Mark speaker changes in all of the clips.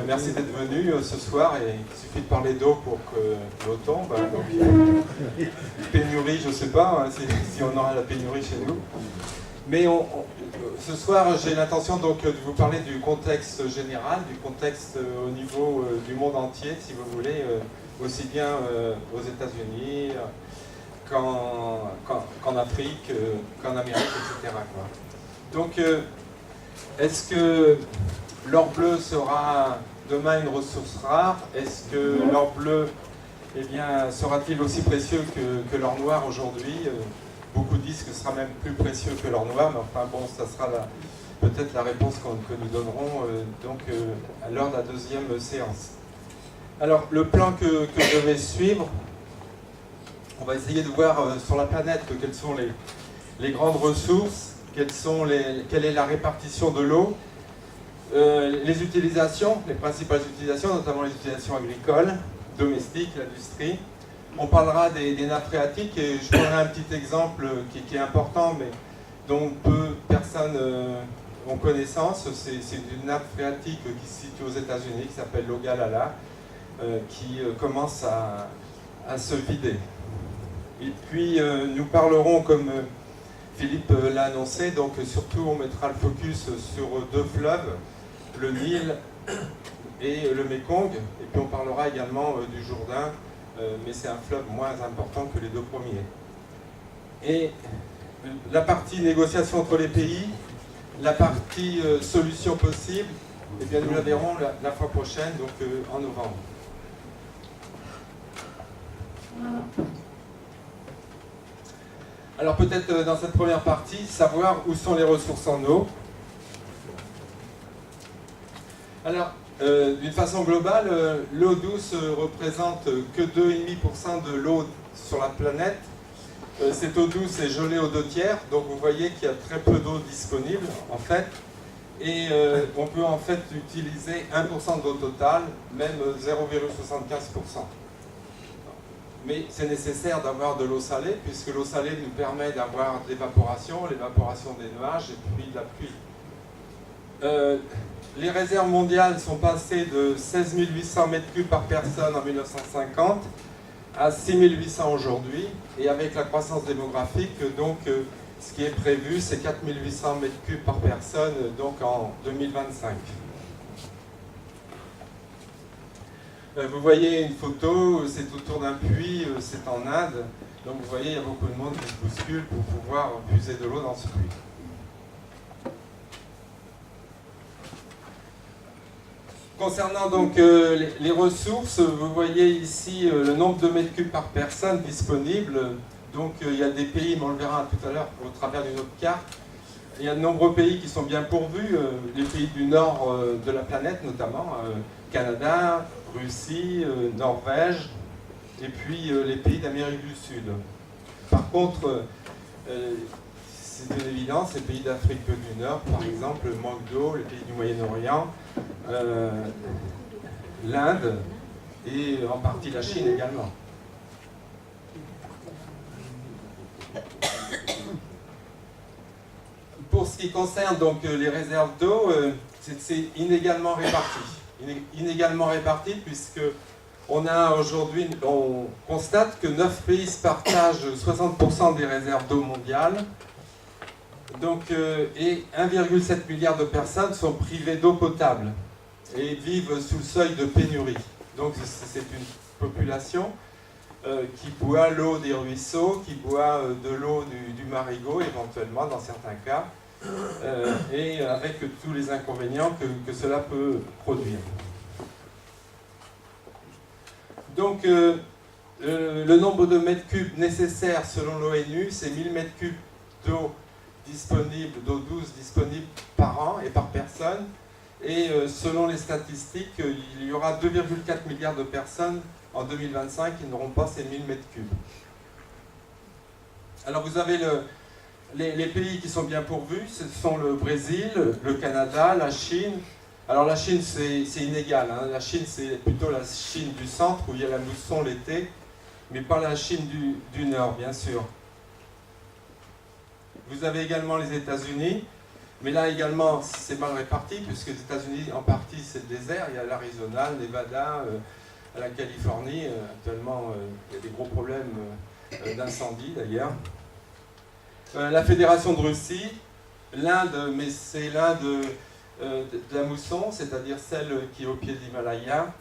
Speaker 1: Merci d'être venu ce soir, et il suffit de parler d'eau pour que l'eau tombe. Donc, pénurie, je ne sais pas si on aura la pénurie chez nous. Mais ce soir, j'ai l'intention donc de vous parler du contexte général, du contexte au niveau du monde entier, si vous voulez, aussi bien aux États-Unis qu'en Afrique, qu'en Amérique, etc. quoi. Donc, est-ce que l'or bleu sera demain une ressource rare? Est-ce que l'or bleu sera-t-il aussi précieux que l'or noir aujourd'hui? Beaucoup disent que ce sera même plus précieux que l'or noir, mais enfin bon, ça sera peut-être la réponse que nous donnerons lors de la deuxième séance. Alors, le plan que je vais suivre, on va essayer de voir sur la planète quelles sont les grandes ressources, quelle est la répartition de l'eau, les utilisations, les principales utilisations, notamment les utilisations agricoles, domestiques, l'industrie. On parlera des nappes phréatiques, et je prendrai un petit exemple qui est important, mais dont peu de personnes ont connaissance. C'est une nappe phréatique qui se situe aux États-Unis, qui s'appelle l'Ogallala, qui commence à se vider. Et puis nous parlerons, comme Philippe l'a annoncé, donc surtout on mettra le focus sur deux fleuves, le Nil et le Mékong, et puis on parlera également du Jourdain, mais c'est un fleuve moins important que les deux premiers. Et la partie négociation entre les pays, la partie solution possible, eh bien nous la verrons la fois prochaine, donc en novembre. Alors peut-être dans cette première partie, savoir où sont les ressources en eau. Alors, d'une façon globale, l'eau douce représente que 2,5% de l'eau sur la planète. Cette eau douce est gelée aux 2/3, donc vous voyez qu'il y a très peu d'eau disponible en fait. Et on peut en fait utiliser 1% de l'eau totale, même 0,75%. Mais c'est nécessaire d'avoir de l'eau salée, puisque l'eau salée nous permet d'avoir de l'évaporation des nuages et puis de la pluie. Les réserves mondiales sont passées de 16 800 m3 par personne en 1950 à 6 800 aujourd'hui, et avec la croissance démographique, donc ce qui est prévu, c'est 4 800 m3 par personne donc en 2025. Vous voyez une photo, c'est autour d'un puits, c'est en Inde. Donc vous voyez, il y a beaucoup de monde qui se bouscule pour pouvoir puiser de l'eau dans ce puits. Concernant donc les ressources, vous voyez ici le nombre de mètres cubes par personne disponible. Donc il y a des pays, mais on le verra tout à l'heure au travers d'une autre carte. Il y a de nombreux pays qui sont bien pourvus, les pays du nord de la planète notamment, Canada, Russie, Norvège, et puis les pays d'Amérique du Sud. Par contre, c'est une évidence, les pays d'Afrique du Nord, par exemple, manque d'eau, les pays du Moyen-Orient, l'Inde et en partie la Chine également. Pour ce qui concerne donc les réserves d'eau, c'est inégalement réparti, puisque on constate que 9 pays se partagent 60% des réserves d'eau mondiales, donc, et 1,7 milliard de personnes sont privées d'eau potable et vivent sous le seuil de pénurie. Donc c'est une population qui boit l'eau des ruisseaux, qui boit de l'eau du marigot éventuellement dans certains cas, et avec tous les inconvénients que cela peut produire. Donc le nombre de mètres cubes nécessaires selon l'ONU, c'est 1000 mètres cubes d'eau douce disponible par an et par personne. Et selon les statistiques, il y aura 2,4 milliards de personnes en 2025 qui n'auront pas ces 1000 mètres cubes. Alors vous avez les pays qui sont bien pourvus, ce sont le Brésil, le Canada, la Chine. Alors la Chine c'est inégal, hein. La Chine c'est plutôt la Chine du centre où il y a la mousson l'été, mais pas la Chine du Nord, bien sûr. Vous avez également les États-Unis, mais là également c'est mal réparti, puisque les États-Unis en partie c'est le désert, il y a l'Arizona, le Nevada, la Californie, actuellement il y a des gros problèmes d'incendie d'ailleurs. La Fédération de Russie, l'Inde, mais c'est l'Inde de la mousson, c'est-à-dire celle qui est au pied de l'Himalaya,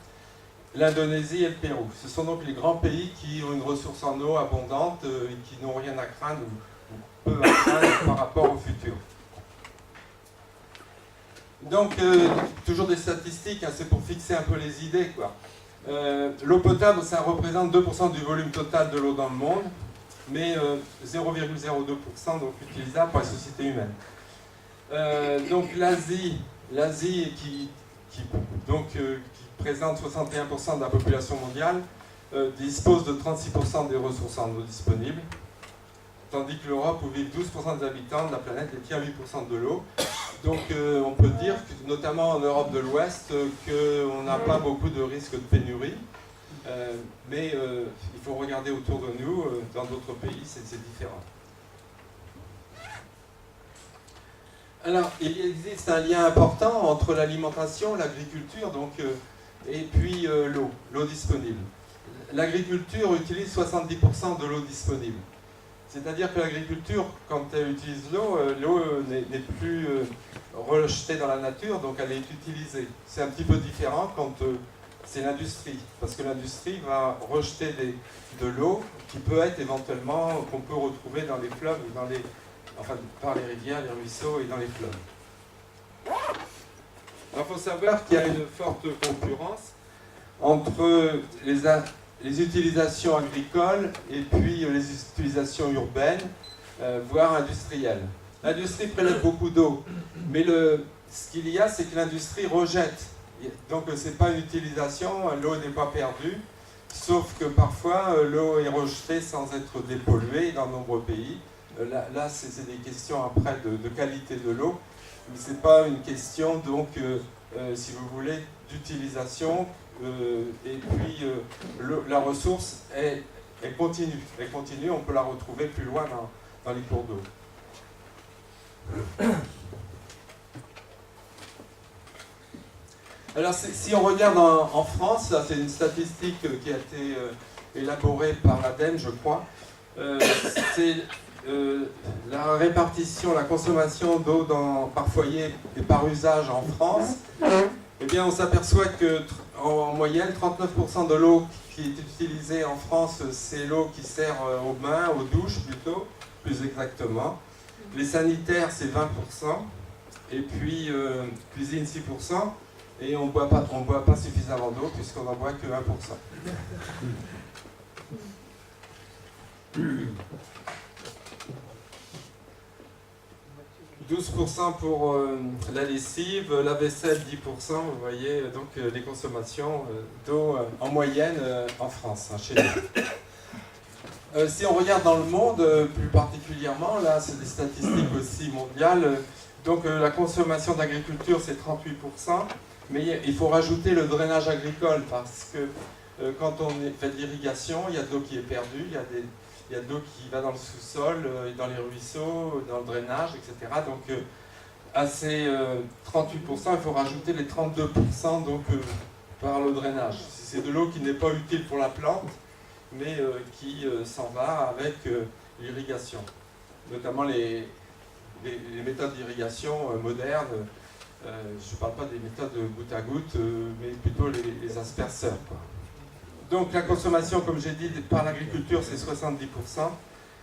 Speaker 1: l'Indonésie et le Pérou. Ce sont donc les grands pays qui ont une ressource en eau abondante et qui n'ont rien à craindre ou peu à craindre par rapport au futur. Donc, toujours des statistiques, hein, c'est pour fixer un peu les idées, quoi. L'eau potable, ça représente 2% du volume total de l'eau dans le monde, mais 0,02% donc utilisable par les sociétés humaines. Donc l'Asie qui présente 61% de la population mondiale, dispose de 36% des ressources en eau disponibles, tandis que l'Europe, où vivent 12% des habitants de la planète, détient 8% de l'eau. Donc on peut dire, que, notamment en Europe de l'Ouest, qu'on n'a pas beaucoup de risques de pénurie, mais il faut regarder autour de nous, dans d'autres pays, c'est différent. Alors, il existe un lien important entre l'alimentation, l'agriculture, et puis l'eau disponible. L'agriculture utilise 70% de l'eau disponible. C'est-à-dire que l'agriculture, quand elle utilise l'eau, l'eau n'est plus rejetée dans la nature, donc elle est utilisée. C'est un petit peu différent quand c'est l'industrie, parce que l'industrie va rejeter de l'eau qui peut être éventuellement, qu'on peut retrouver dans les fleuves, par les rivières, les ruisseaux et dans les fleuves. Il faut savoir qu'il y a une forte concurrence entre les utilisations agricoles et puis les utilisations urbaines, voire industrielles. L'industrie prélève beaucoup d'eau, mais ce qu'il y a, c'est que l'industrie rejette. Donc ce n'est pas une utilisation, l'eau n'est pas perdue, sauf que parfois l'eau est rejetée sans être dépolluée dans de nombreux pays. Là c'est des questions après de qualité de l'eau, mais ce n'est pas une question, donc, si vous voulez, d'utilisation. Et puis la ressource est continue. Elle continue, on peut la retrouver plus loin dans les cours d'eau. Alors si on regarde en France, là c'est une statistique qui a été élaborée par l'ADEME, je crois. C'est la répartition, la consommation d'eau par foyer et par usage en France. Eh bien, on s'aperçoit qu'en moyenne, 39% de l'eau qui est utilisée en France, c'est l'eau qui sert aux bains, aux douches plutôt, plus exactement. Les sanitaires, c'est 20%, et puis cuisine 6%, et on ne boit pas suffisamment d'eau puisqu'on n'en boit que 1%. 12% pour la lessive, la vaisselle 10%, vous voyez, donc les consommations d'eau en moyenne en France, hein, chez nous. Si on regarde dans le monde, plus particulièrement, là c'est des statistiques aussi mondiales, donc la consommation d'agriculture c'est 38%, mais il faut rajouter le drainage agricole parce que quand on fait de l'irrigation, il y a de l'eau qui est perdue, il y a de l'eau qui va dans le sous-sol, dans les ruisseaux, dans le drainage, etc. Donc à ces 38%, il faut rajouter les 32% donc, par le drainage. C'est de l'eau qui n'est pas utile pour la plante, mais qui s'en va avec l'irrigation. Notamment les méthodes d'irrigation modernes. Je ne parle pas des méthodes goutte à goutte, mais plutôt les asperceurs, quoi. Donc la consommation, comme j'ai dit, par l'agriculture, c'est 70%.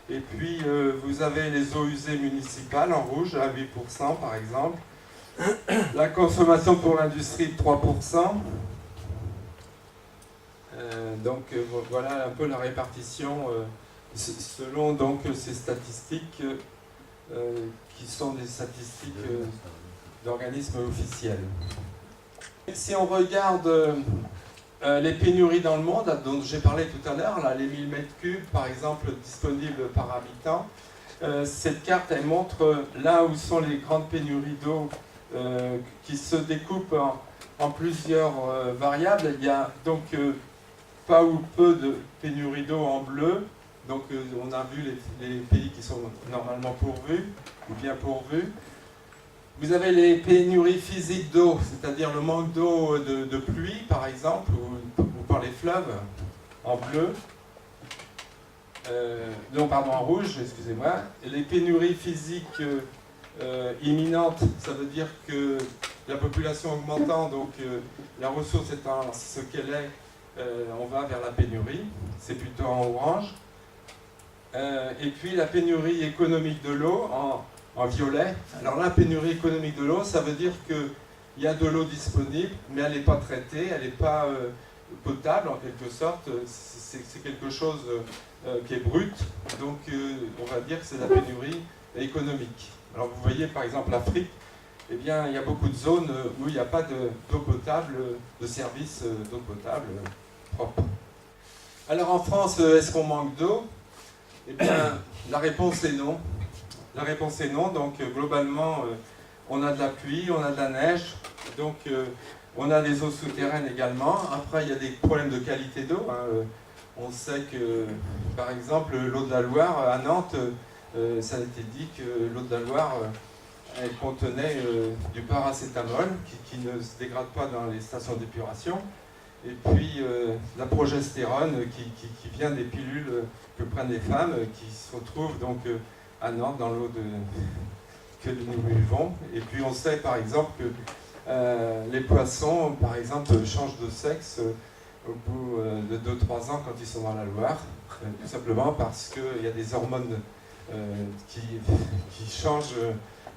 Speaker 1: Et puis vous avez les eaux usées municipales en rouge, à 8% par exemple. La consommation pour l'industrie, 3%. Donc voilà un peu la répartition selon donc, ces statistiques qui sont des statistiques d'organismes officiels. Si on regarde les pénuries dans le monde, dont j'ai parlé tout à l'heure, les 1000 m3 par exemple disponibles par habitant, cette carte elle montre là où sont les grandes pénuries d'eau qui se découpent en plusieurs variables. Il y a donc pas ou peu de pénurie d'eau en bleu. Donc on a vu les pays qui sont normalement pourvus, ou bien pourvus. Vous avez les pénuries physiques d'eau, c'est-à-dire le manque d'eau de pluie, par exemple, ou par les fleuves, en bleu. Non, pardon, en rouge, excusez-moi. Les pénuries physiques imminentes, ça veut dire que la population augmentant, donc la ressource étant ce qu'elle est, on va vers la pénurie, c'est plutôt en orange. Et puis la pénurie économique de l'eau en violet. Alors la pénurie économique de l'eau, ça veut dire qu'il y a de l'eau disponible, mais elle n'est pas traitée, elle n'est pas potable en quelque sorte, c'est quelque chose qui est brut, donc on va dire que c'est la pénurie économique. Alors vous voyez par exemple l'Afrique, eh bien il y a beaucoup de zones où il n'y a pas d'eau potable, de service d'eau potable propre. Alors en France, est-ce qu'on manque d'eau? Eh bien la réponse est non. La réponse est non, donc globalement on a de la pluie, on a de la neige, donc on a des eaux souterraines également. Après il y a des problèmes de qualité d'eau, hein. On sait que par exemple l'eau de la Loire à Nantes, ça a été dit que l'eau de la Loire elle contenait du paracétamol qui ne se dégrade pas dans les stations d'épuration, et puis la progestérone qui vient des pilules que prennent les femmes qui se retrouvent donc à Nantes dans l'eau que nous buvons. Et puis on sait par exemple que les poissons par exemple changent de sexe au bout de 2-3 ans quand ils sont dans la Loire, tout simplement parce qu'il y a des hormones qui changent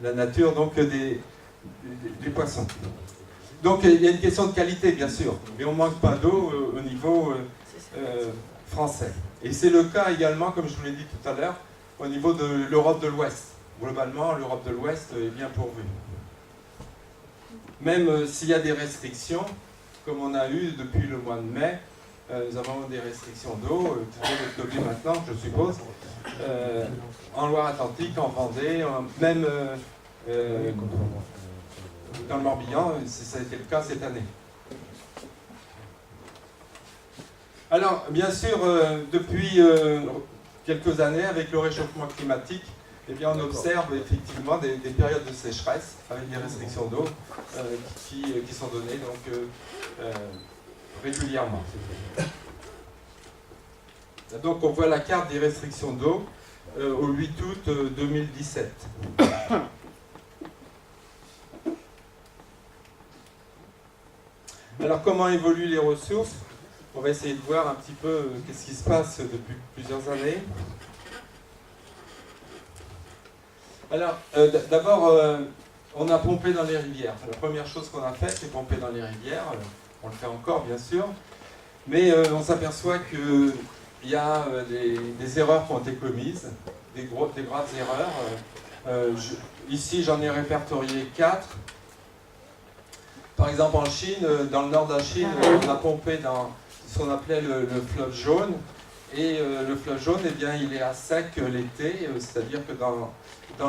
Speaker 1: la nature donc des poissons. Donc il y a une question de qualité bien sûr, mais on ne manque pas d'eau au niveau français. Et c'est le cas également, comme je vous l'ai dit tout à l'heure, au niveau de l'Europe de l'Ouest. Globalement, l'Europe de l'Ouest est bien pourvue. Même s'il y a des restrictions, comme on a eu depuis le mois de mai, nous avons des restrictions d'eau, tout est maintenant, je suppose, en Loire-Atlantique, en Vendée, même dans le Morbihan, ça a été le cas cette année. Alors, bien sûr, depuis quelques années, avec le réchauffement climatique, eh bien, on observe effectivement des périodes de sécheresse avec des restrictions d'eau qui sont données donc, régulièrement. Donc on voit la carte des restrictions d'eau au 8 août 2017. Alors comment évoluent les ressources? On va essayer de voir un petit peu qu'est-ce qui se passe depuis plusieurs années. Alors, d'abord, on a pompé dans les rivières. La première chose qu'on a faite, c'est pomper dans les rivières. On le fait encore, bien sûr. Mais on s'aperçoit qu'il y a des erreurs qui ont été commises, des graves erreurs. Ici, j'en ai répertorié 4. Par exemple, en Chine, dans le nord de la Chine, on a pompé dans ce qu'on appelait le fleuve jaune. Et le fleuve jaune, eh bien, il est à sec l'été, c'est-à-dire que dans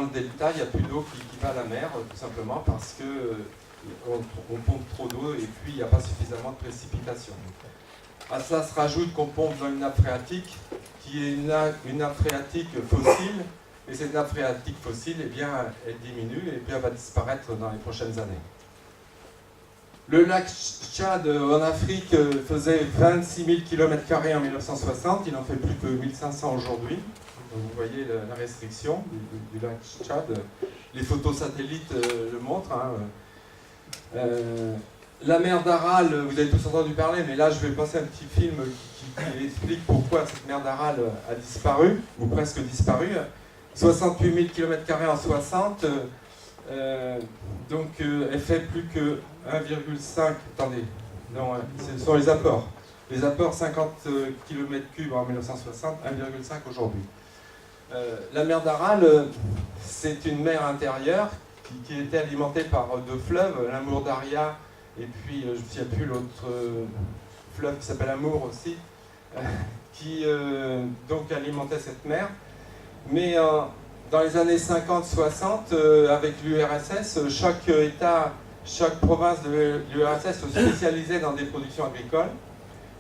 Speaker 1: le delta, il n'y a plus d'eau qui va à la mer, tout simplement parce qu'on pompe trop d'eau et puis il n'y a pas suffisamment de précipitations. À ça se rajoute qu'on pompe dans une nappe phréatique, qui est une nappe phréatique fossile, et cette nappe phréatique fossile, eh bien, elle diminue et puis elle va disparaître dans les prochaines années. Le lac Tchad en Afrique faisait 26 000 km² en 1960, il en fait plus que 1500 aujourd'hui. Vous voyez la restriction du lac Tchad. Les photos satellites le montrent. Hein. La mer d'Aral, vous avez tous entendu parler, mais là je vais passer un petit film qui explique pourquoi cette mer d'Aral a disparu, ou presque disparu. 68 000 km² en 60. Donc elle fait plus que 1,5, attendez, non, ce sont les apports. Les apports 50 km³ en 1960, 1,5 aujourd'hui. La mer d'Aral, c'est une mer intérieure qui était alimentée par 2 fleuves, l'Amour d'Aria et puis, je ne me souviens plus, l'autre fleuve qui s'appelle Amour aussi, qui donc alimentait cette mer. Mais dans les années 50-60, avec l'URSS, chaque province de l'URSS se spécialisait dans des productions agricoles.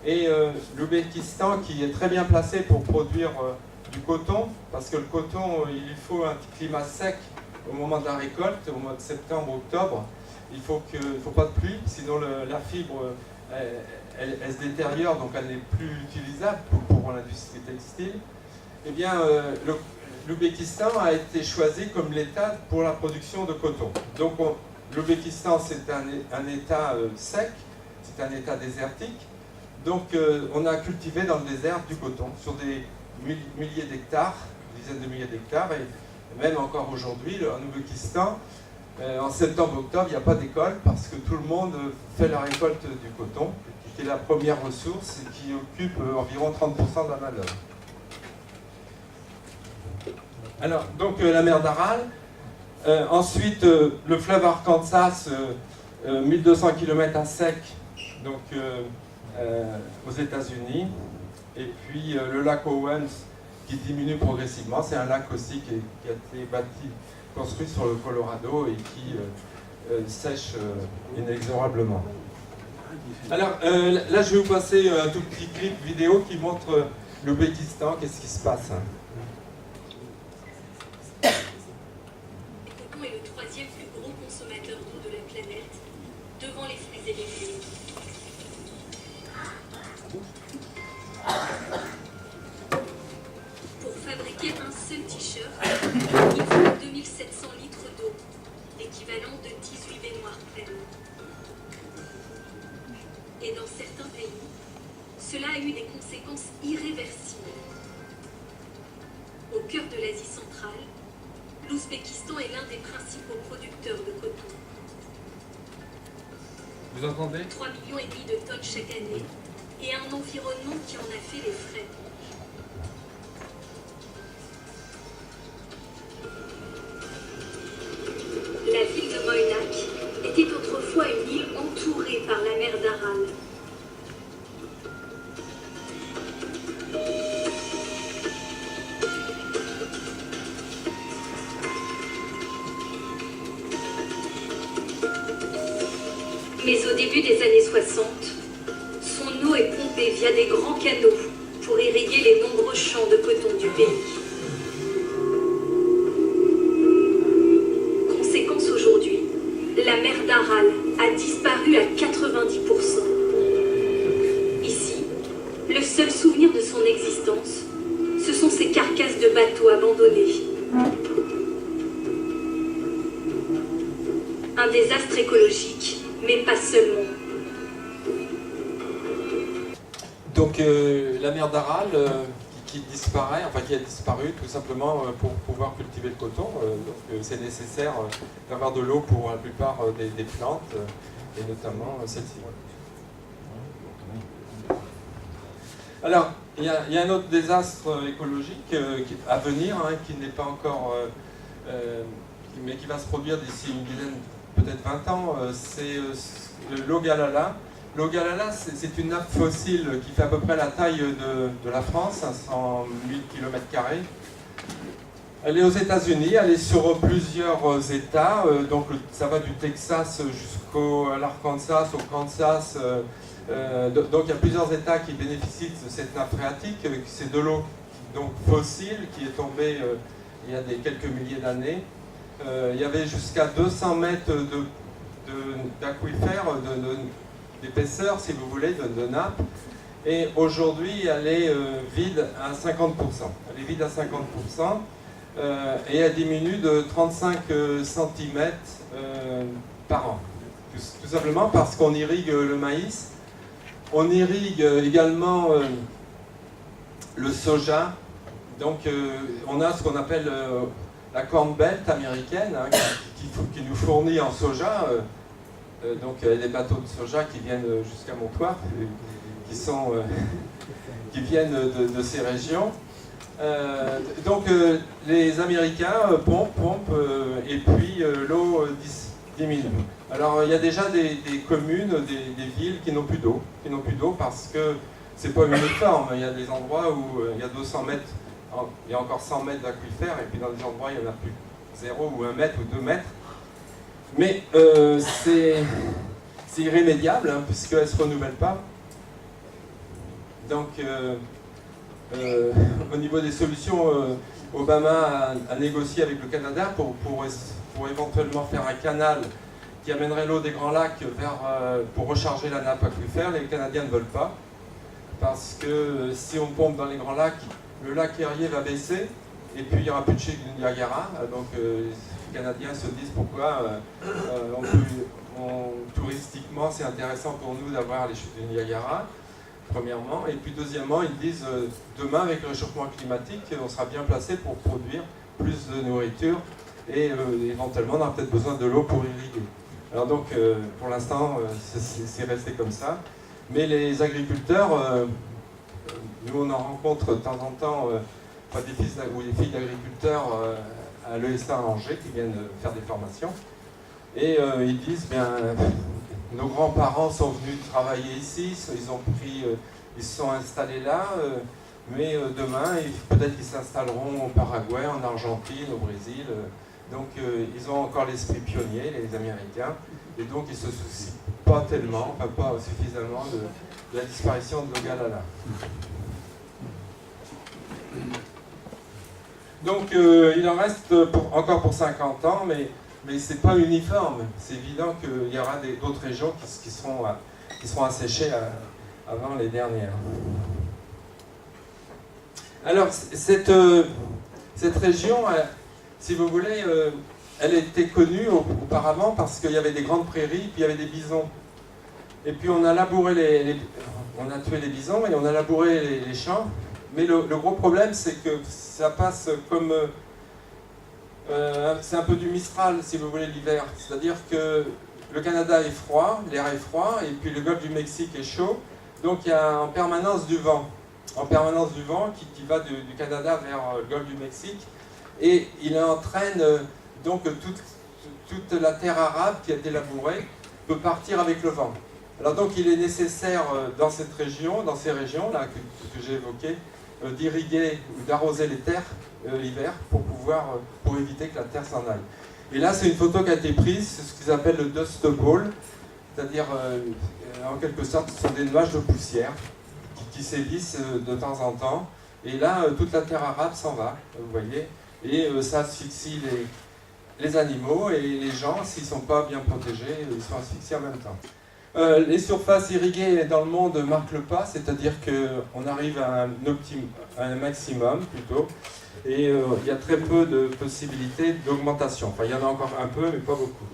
Speaker 1: Et l'Ouzbékistan, qui est très bien placé pour produire du coton, parce que le coton, il lui faut un climat sec au moment de la récolte, au mois de septembre-octobre. Il ne faut pas de pluie, sinon la fibre elle se détériore, donc elle n'est plus utilisable pour l'industrie textile. Eh bien, l'Ouzbékistan a été choisi comme l'État pour la production de coton. Donc l'Ouzbékistan, c'est un État sec, c'est un État désertique. Donc on a cultivé dans le désert du coton sur des milliers d'hectares, dizaines de milliers d'hectares, et même encore aujourd'hui, en Ouzbékistan, en septembre-octobre, il n'y a pas d'école parce que tout le monde fait la récolte du coton, qui est la première ressource et qui occupe environ 30% de la main-d'œuvre. Alors, donc la mer d'Aral, ensuite le fleuve Arkansas, 1200 km à sec, donc aux États-Unis, et puis le lac Owens qui diminue progressivement. C'est un lac aussi qui a été construit sur le Colorado et qui sèche inexorablement. Alors là, je vais vous passer un tout petit clip vidéo qui montre l'Ouzbékistan. Qu'est-ce qui se passe?
Speaker 2: Le coton est le troisième plus gros consommateur d'eau de la planète, devant les fruits et légumes. Pour fabriquer un seul t-shirt, il faut 2700 litres d'eau, l'équivalent de 18 baignoires pleines. Et dans certains pays, cela a eu des conséquences irréversibles. Au cœur de l'Asie centrale, l'Ouzbékistan est l'un des principaux producteurs de coton.
Speaker 1: Vous entendez?
Speaker 2: 3,5 millions de tonnes chaque année, et un environnement qui en a fait les frais. La ville de Moynak était autrefois une île entourée par la mer d'Aral. Mais au début des années 60, son eau est pompée via des grands canaux pour irriguer les nombreux champs de coton du pays. Conséquence aujourd'hui, la mer d'Aral a disparu à 90%. Ici, le seul souvenir de son existence, ce sont ces carcasses de bateaux abandonnés. Un désastre écologique, mais pas seulement.
Speaker 1: Donc la mer d'Aral qui disparaît, enfin qui a disparu tout simplement pour pouvoir cultiver le coton. Donc c'est nécessaire d'avoir de l'eau pour la plupart des plantes, et notamment celle-ci. Alors, il y a un autre désastre écologique à venir, qui n'est pas encore, mais qui va se produire d'ici une dizaine, peut-être 20 ans, c'est l'Ogallala. L'Ogallala, c'est une nappe fossile qui fait à peu près la taille de la France, 500 000 km². Elle est aux États-Unis, elle est sur plusieurs États, donc ça va du Texas jusqu'à l'Arkansas, au Kansas. Donc il y a plusieurs États qui bénéficient de cette nappe phréatique. C'est de l'eau donc fossile qui est tombée il y a quelques milliers d'années. Il y avait jusqu'à 200 mètres d'aquifère, d'épaisseur, si vous voulez, de nappe. Et aujourd'hui, elle est vide à 50%. Elle est vide à 50%. Et elle diminue de 35 cm par an. Tout simplement parce qu'on irrigue le maïs. On irrigue également le soja. Donc on a ce qu'on appelle la Corn Belt américaine, qui nous fournit en soja. Donc il y a des bateaux de soja qui viennent jusqu'à Montoire, qui viennent de ces régions. Donc les Américains pompent et puis l'eau diminue. Alors il y a déjà des communes, des villes qui n'ont plus d'eau, parce que c'est pas uniforme. Il y a des endroits où il y a 200 mètres, il y a encore 100 mètres d'aquifère, et puis dans des endroits il n'y en a plus 0 ou 1 mètre ou 2 mètres. Mais c'est irrémédiable, puisqu'elle ne se renouvelle pas. Donc, au niveau des solutions, Obama a négocié avec le Canada pour éventuellement faire un canal qui amènerait l'eau des Grands Lacs pour recharger la nappe aquifère. Les Canadiens ne veulent pas, parce que si on pompe dans les Grands Lacs, le lac Erie va baisser, et puis il n'y aura plus de chute du Niagara. Donc les Canadiens se disent pourquoi touristiquement c'est intéressant pour nous d'avoir les chutes du Niagara, premièrement. Et puis deuxièmement, ils disent demain avec le réchauffement climatique, on sera bien placé pour produire plus de nourriture, et éventuellement on aura peut-être besoin de l'eau pour irriguer. Alors donc pour l'instant c'est resté comme ça. Mais les agriculteurs, nous on en rencontre de temps en temps des fils ou des filles d'agriculteurs à l'ESA à Angers qui viennent faire des formations. Et ils disent, bien, nos grands-parents sont venus travailler ici, ils se sont installés là, mais demain, peut-être qu'ils s'installeront au Paraguay, en Argentine, au Brésil. Donc ils ont encore l'esprit pionnier, les Américains, et donc ils ne se soucient pas tellement, enfin pas suffisamment de la disparition de l'Ogallala. Donc il en reste encore pour 50 ans, mais ce n'est pas uniforme. C'est évident qu'il y aura d'autres régions qui seront asséchées avant les dernières. Alors cette région, si vous voulez, elle était connue auparavant parce qu'il y avait des grandes prairies, puis il y avait des bisons. Et puis on a labouré on a tué les bisons et on a labouré les champs. Mais le gros problème, c'est que ça passe comme... c'est un peu du Mistral, si vous voulez, l'hiver. C'est-à-dire que le Canada est froid, l'air est froid, et puis le golfe du Mexique est chaud. Donc il y a en permanence du vent. En permanence du vent qui va du Canada vers le golfe du Mexique. Et il entraîne donc toute la terre arable qui a été labourée peut partir avec le vent. Alors donc il est nécessaire dans ces régions là que j'ai évoquées, d'irriguer ou d'arroser les terres l'hiver pour éviter que la terre s'en aille. Et là c'est une photo qui a été prise, c'est ce qu'ils appellent le Dust Bowl, c'est-à-dire en quelque sorte ce sont des nuages de poussière qui sévissent de temps en temps. Et là toute la terre arable s'en va, vous voyez, et ça asphyxie les animaux, et les gens, s'ils ne sont pas bien protégés, ils sont asphyxiés en même temps. Les surfaces irriguées dans le monde marquent le pas, c'est-à-dire qu'on arrive à un maximum plutôt, et il y a très peu de possibilités d'augmentation. Enfin, il y en a encore un peu, mais pas beaucoup.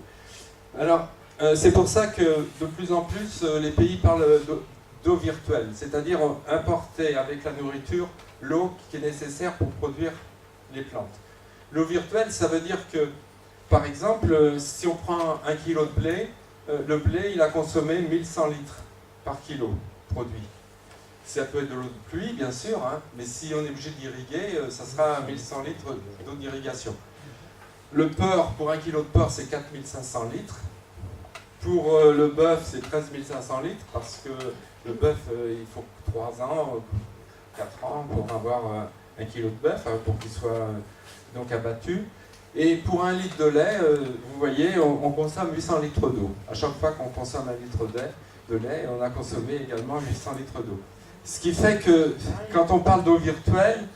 Speaker 1: Alors, c'est pour ça que de plus en plus, les pays parlent d'eau virtuelle, c'est-à-dire importer avec la nourriture l'eau qui est nécessaire pour produire les plantes. L'eau virtuelle, ça veut dire que, par exemple, si on prend 1 kilo de blé, le blé, il a consommé 1100 litres par kilo produit. Ça peut être de l'eau de pluie, bien sûr, hein, mais si on est obligé d'irriguer, ça sera 1100 litres d'eau d'irrigation. Le porc, pour 1 kilo de porc, c'est 4500 litres. Pour le bœuf, c'est 13 500 litres, parce que le bœuf, il faut 3 ans, 4 ans pour avoir 1 kilo de bœuf, pour qu'il soit donc abattu. Et pour 1 litre de lait, vous voyez, on consomme 800 litres d'eau. À chaque fois qu'on consomme 1 litre de lait, on a consommé également 800 litres d'eau. Ce qui fait que, quand on parle d'eau virtuelle,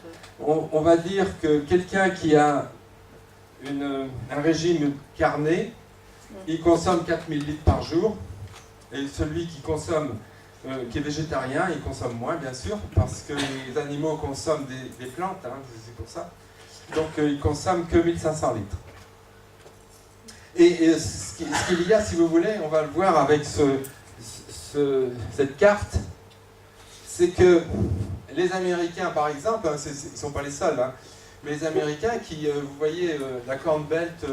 Speaker 1: on va dire que quelqu'un qui a un régime carné, il consomme 4000 litres par jour, et celui qui est végétarien, il consomme moins, bien sûr, parce que les animaux consomment des plantes, hein, c'est pour ça. Donc il ne consomme que 1500 litres. Et ce qu'il y a, si vous voulez, on va le voir avec cette carte, c'est que les Américains, par exemple, hein, ils ne sont pas les seuls, hein, mais les Américains qui, vous voyez, la Corn Belt,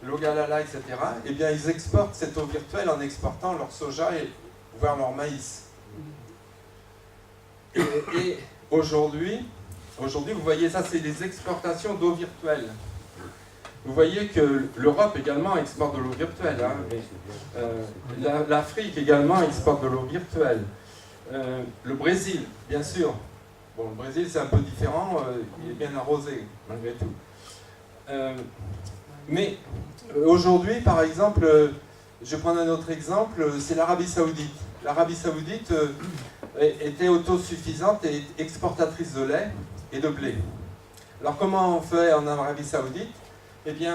Speaker 1: l'Ogallala, etc., eh bien ils exportent cette eau virtuelle en exportant leur soja voire leur maïs. Et aujourd'hui, vous voyez, ça c'est des exportations d'eau virtuelle. Vous voyez que l'Europe également exporte de l'eau virtuelle. Hein, l'Afrique également exporte de l'eau virtuelle. Le Brésil, bien sûr. Bon, le Brésil c'est un peu différent, il est bien arrosé, malgré tout. Mais aujourd'hui, par exemple, je vais prendre un autre exemple, c'est l'Arabie Saoudite. L'Arabie Saoudite, était autosuffisante et exportatrice de lait et de blé. Alors comment on fait en Arabie Saoudite? Eh bien,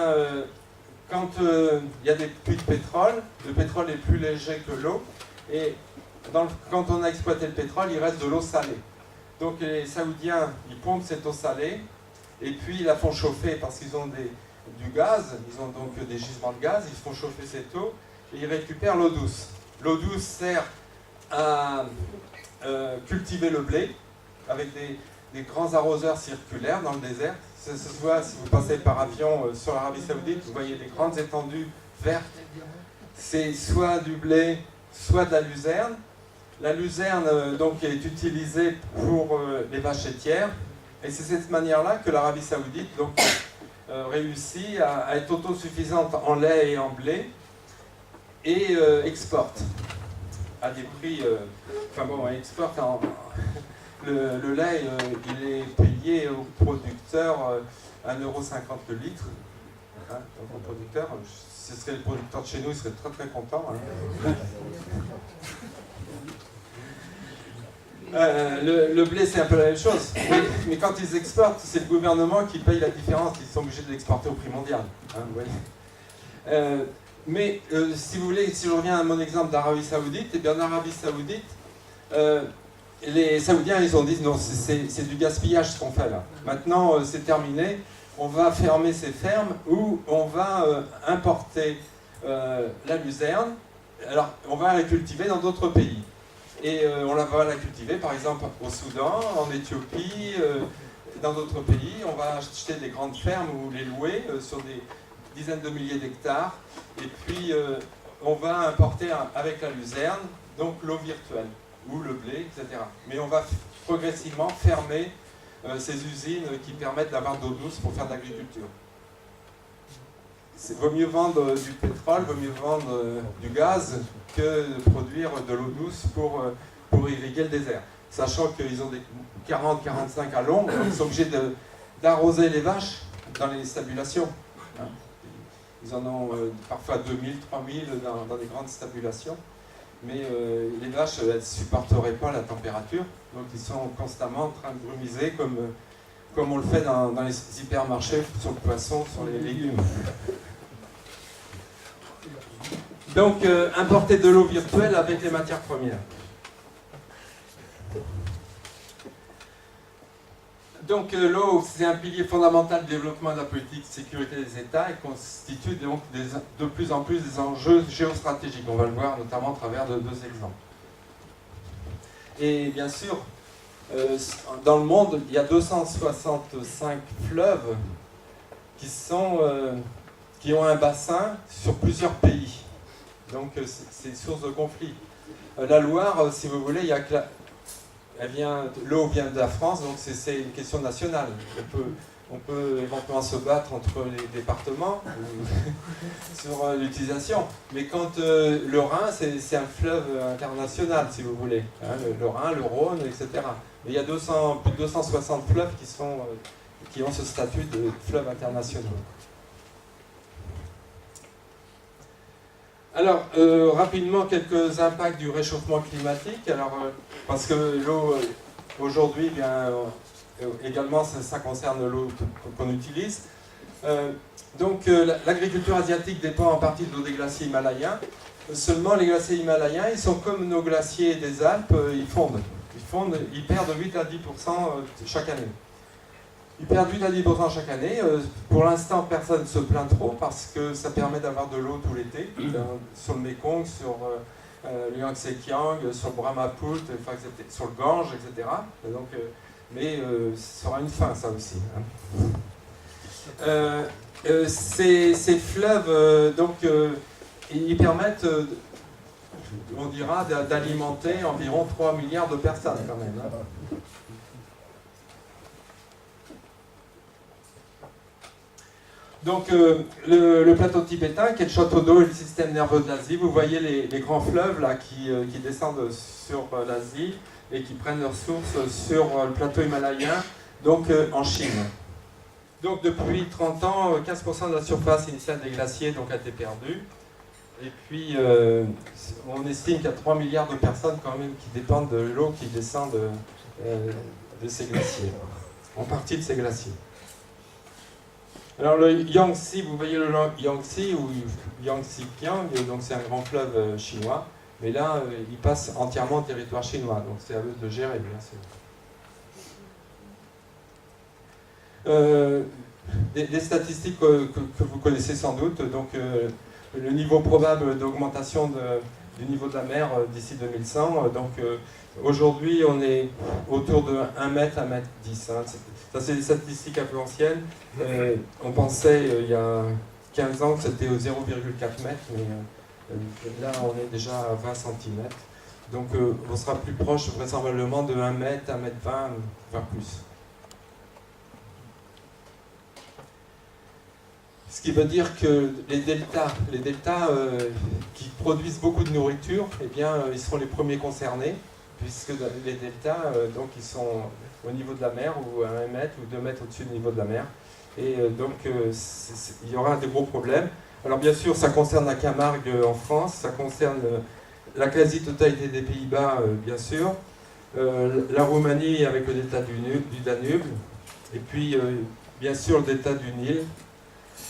Speaker 1: quand il y a des puits de pétrole, le pétrole est plus léger que l'eau, et quand on a exploité le pétrole, il reste de l'eau salée. Donc les Saoudiens, ils pompent cette eau salée, et puis ils la font chauffer parce qu'ils ont du gaz, ils ont donc des gisements de gaz, ils font chauffer cette eau, et ils récupèrent l'eau douce. L'eau douce sert à cultiver le blé, avec des grands arroseurs circulaires dans le désert. Ce soit, si vous passez par avion sur l'Arabie Saoudite, vous voyez des grandes étendues vertes. C'est soit du blé, soit de la luzerne. La luzerne donc, est utilisée pour les vaches laitières. Et c'est de cette manière-là que l'Arabie Saoudite donc, réussit à être autosuffisante en lait et en blé et exporte à des prix... enfin bon, elle exporte le lait, il est payé aux producteurs 1,50 € le litre. Hein, donc aux producteurs, si ce serait le producteur de chez nous, il serait très très content. Hein. Le blé, c'est un peu la même chose. Mais quand ils exportent, c'est le gouvernement qui paye la différence. Ils sont obligés de l'exporter au prix mondial. Hein, vous voyez. Mais si vous voulez, si je reviens à mon exemple d'Arabie Saoudite, eh bien en Arabie Saoudite, les Saoudiens, ils ont dit non, c'est du gaspillage ce qu'on fait là. Maintenant, c'est terminé. On va fermer ces fermes où on va importer la luzerne. Alors, on va la cultiver dans d'autres pays. Et on va la cultiver, par exemple, au Soudan, en Éthiopie, dans d'autres pays. On va acheter des grandes fermes ou les louer sur des dizaines de milliers d'hectares. Et puis, on va importer avec la luzerne, donc l'eau virtuelle, ou le blé, etc. Mais on va progressivement fermer ces usines qui permettent d'avoir de l'eau douce pour faire de l'agriculture. Vaut mieux vendre du pétrole, vaut mieux vendre du gaz que de produire de l'eau douce pour irriguer le désert. Sachant qu'ils ont des 40-45 à l'ombre, ils sont obligés d'arroser les vaches dans les stabulations. Ils en ont parfois 2000, 3000 dans des grandes stabulations. Mais les vaches, elles ne supporteraient pas la température, donc ils sont constamment en train de brumiser comme on le fait dans les hypermarchés, sur le poisson, sur les légumes. Donc, importer de l'eau virtuelle avec les matières premières. Donc, l'eau, c'est un pilier fondamental du développement de la politique de sécurité des États et constitue donc de plus en plus des enjeux géostratégiques. On va le voir notamment à travers de deux exemples. Et bien sûr, dans le monde, il y a 265 fleuves qui ont un bassin sur plusieurs pays. Donc c'est source de conflit. La Loire, si vous voulez, il y a que l'eau vient de la France, donc c'est une question nationale. On peut éventuellement se battre entre les départements sur l'utilisation. Mais quand le Rhin, c'est un fleuve international, si vous voulez. Hein, le Rhin, le Rhône, etc. Mais il y a plus de 260 fleuves qui ont ce statut de fleuve international. Alors, rapidement, quelques impacts du réchauffement climatique. Alors, parce que l'eau, aujourd'hui, bien, également, ça concerne l'eau qu'on utilise. Donc, l'agriculture asiatique dépend en partie de l'eau des glaciers himalayens. Seulement, les glaciers himalayens, ils sont comme nos glaciers des Alpes, ils fondent. Ils perdent 8 à 10% chaque année. Ils perdent 8 à 10% chaque année. Pour l'instant, personne ne se plaint trop parce que ça permet d'avoir de l'eau tout l'été, sur le Mekong, sur le Yangtze-Kiang, sur le Brahmaputra, sur le Gange, etc. Donc, mais ça aura une fin, ça aussi. Hein. Ces fleuves, donc, ils permettent, on dira, d'alimenter environ 3 milliards de personnes quand même. Hein. Donc le plateau tibétain, qui est le château d'eau et le système nerveux de l'Asie, vous voyez les grands fleuves là, qui descendent sur l'Asie et qui prennent leur source sur le plateau himalayen, donc en Chine. Donc depuis 30 ans, 15% de la surface initiale des glaciers donc, a été perdue. Et puis, on estime qu'il y a 3 milliards de personnes quand même qui dépendent de l'eau qui descend de ces glaciers, en partie de ces glaciers. Alors le Yangtze, vous voyez le Yangtze ou Yangtze-Kiang, donc c'est un grand fleuve chinois, mais là, il passe entièrement en territoire chinois, donc c'est à eux de gérer, bien sûr. Des statistiques que vous connaissez sans doute, donc le niveau probable d'augmentation du niveau de la mer d'ici 2100, donc aujourd'hui on est autour de 1 mètre, 1 mètre 10. Hein. Ça c'est des statistiques un peu anciennes. On pensait il y a 15 ans que c'était au 0,4 mètres, mais là on est déjà à 20 cm. Donc on sera plus proche vraisemblablement de 1 mètre, 1 mètre 20, voire plus. Ce qui veut dire que les deltas qui produisent beaucoup de nourriture, eh bien, ils seront les premiers concernés, puisque les deltas, donc, ils sont au niveau de la mer, ou à 1 mètre ou 2 mètres au-dessus du niveau de la mer. Et donc, il y aura des gros problèmes. Alors, bien sûr, ça concerne la Camargue en France, ça concerne la quasi-totalité des Pays-Bas, bien sûr, la Roumanie avec le delta du Danube, et puis, bien sûr, le delta du Nil,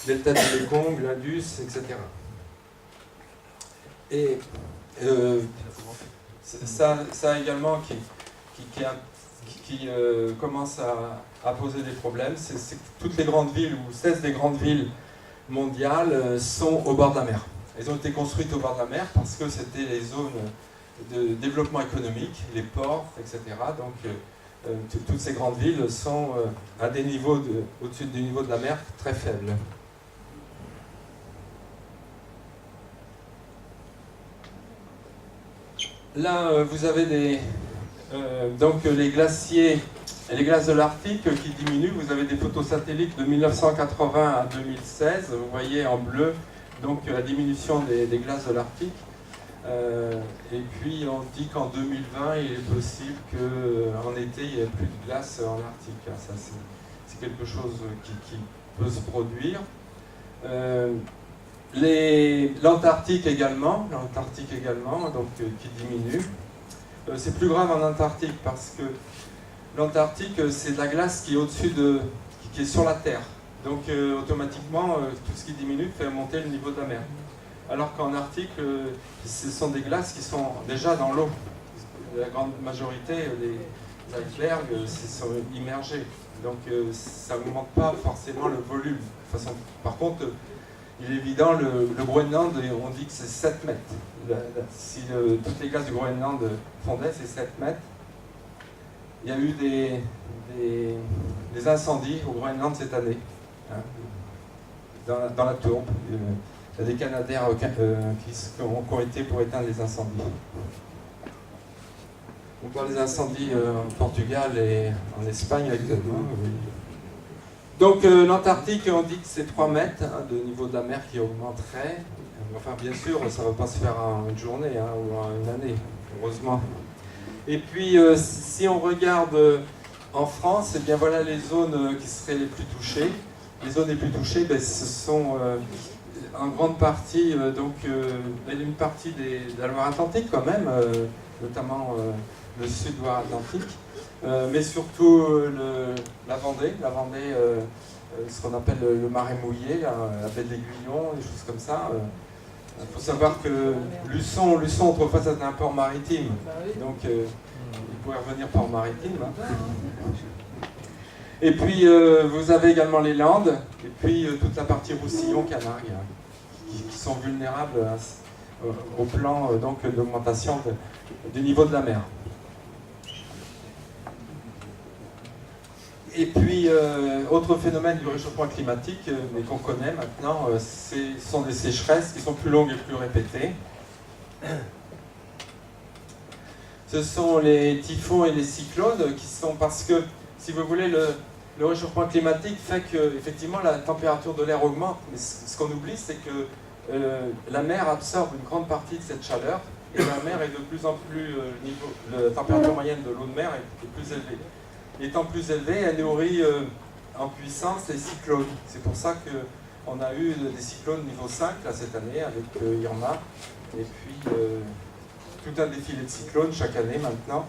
Speaker 1: delta du Mékong, l'Indus, etc. Et ça également qui commence à poser des problèmes, c'est que toutes les grandes villes, ou 16 des grandes villes mondiales, sont au bord de la mer. Elles ont été construites au bord de la mer parce que c'était les zones de développement économique, les ports, etc. Donc toutes ces grandes villes sont à des niveaux au-dessus du niveau de la mer très faibles. Là, vous avez donc les glaciers, les glaces de l'Arctique qui diminuent. Vous avez des photos satellites de 1980 à 2016. Vous voyez en bleu donc la diminution des glaces de l'Arctique. Et puis on dit qu'en 2020, il est possible qu'en été, il n'y ait plus de glace en Arctique. Ça, c'est quelque chose qui peut se produire. L'Antarctique également, donc qui diminue. C'est plus grave en Antarctique parce que l'Antarctique, c'est de la glace qui est au-dessus qui est sur la Terre. Donc automatiquement, tout ce qui diminue fait monter le niveau de la mer. Alors qu'en Arctique, ce sont des glaces qui sont déjà dans l'eau. La grande majorité des icebergs sont immergés. Donc ça n'augmente pas forcément le volume. De toute façon, par contre, il est évident, le Groenland, on dit que c'est 7 mètres. Si toutes les glaces du Groenland fondaient, c'est 7 mètres. Il y a eu des incendies au Groenland cette année, hein, dans la tourbe. Il y a des Canadiens qui ont été pour éteindre les incendies. On parle des incendies en Portugal et en Espagne actuellement. Donc l'Antarctique, on dit que c'est 3 mètres de niveau de la mer qui augmenterait. Enfin, bien sûr, ça ne va pas se faire en une journée ou en une année, heureusement. Et puis, si on regarde en France, eh bien voilà les zones qui seraient les plus touchées. Les zones les plus touchées, ce sont en grande partie, une partie de la Loire-Atlantique quand même, notamment le sud Loire-Atlantique. Mais surtout la Vendée, ce qu'on appelle le marais mouillé, la baie d'Aiguillon, des choses comme ça. Il faut savoir que Luçon autrefois c'était un port maritime, donc il pourrait revenir port maritime. Et puis vous avez également les Landes, et puis toute la partie Roussillon-Camargue, qui sont vulnérables au plan d'augmentation du niveau de la mer. Et puis, autre phénomène du réchauffement climatique, mais qu'on connaît maintenant, ce sont des sécheresses qui sont plus longues et plus répétées. Ce sont les typhons et les cyclones qui sont parce que, si vous voulez, le réchauffement climatique fait que, effectivement, la température de l'air augmente. Mais ce qu'on oublie, c'est que la mer absorbe une grande partie de cette chaleur et la mer est de plus en plus, la température moyenne de l'eau de mer est plus élevée. Étant plus élevée, elle nourrit en puissance les cyclones. C'est pour ça que On a eu des cyclones niveau 5 là, cette année avec Irma, et puis tout un défilé de cyclones chaque année maintenant,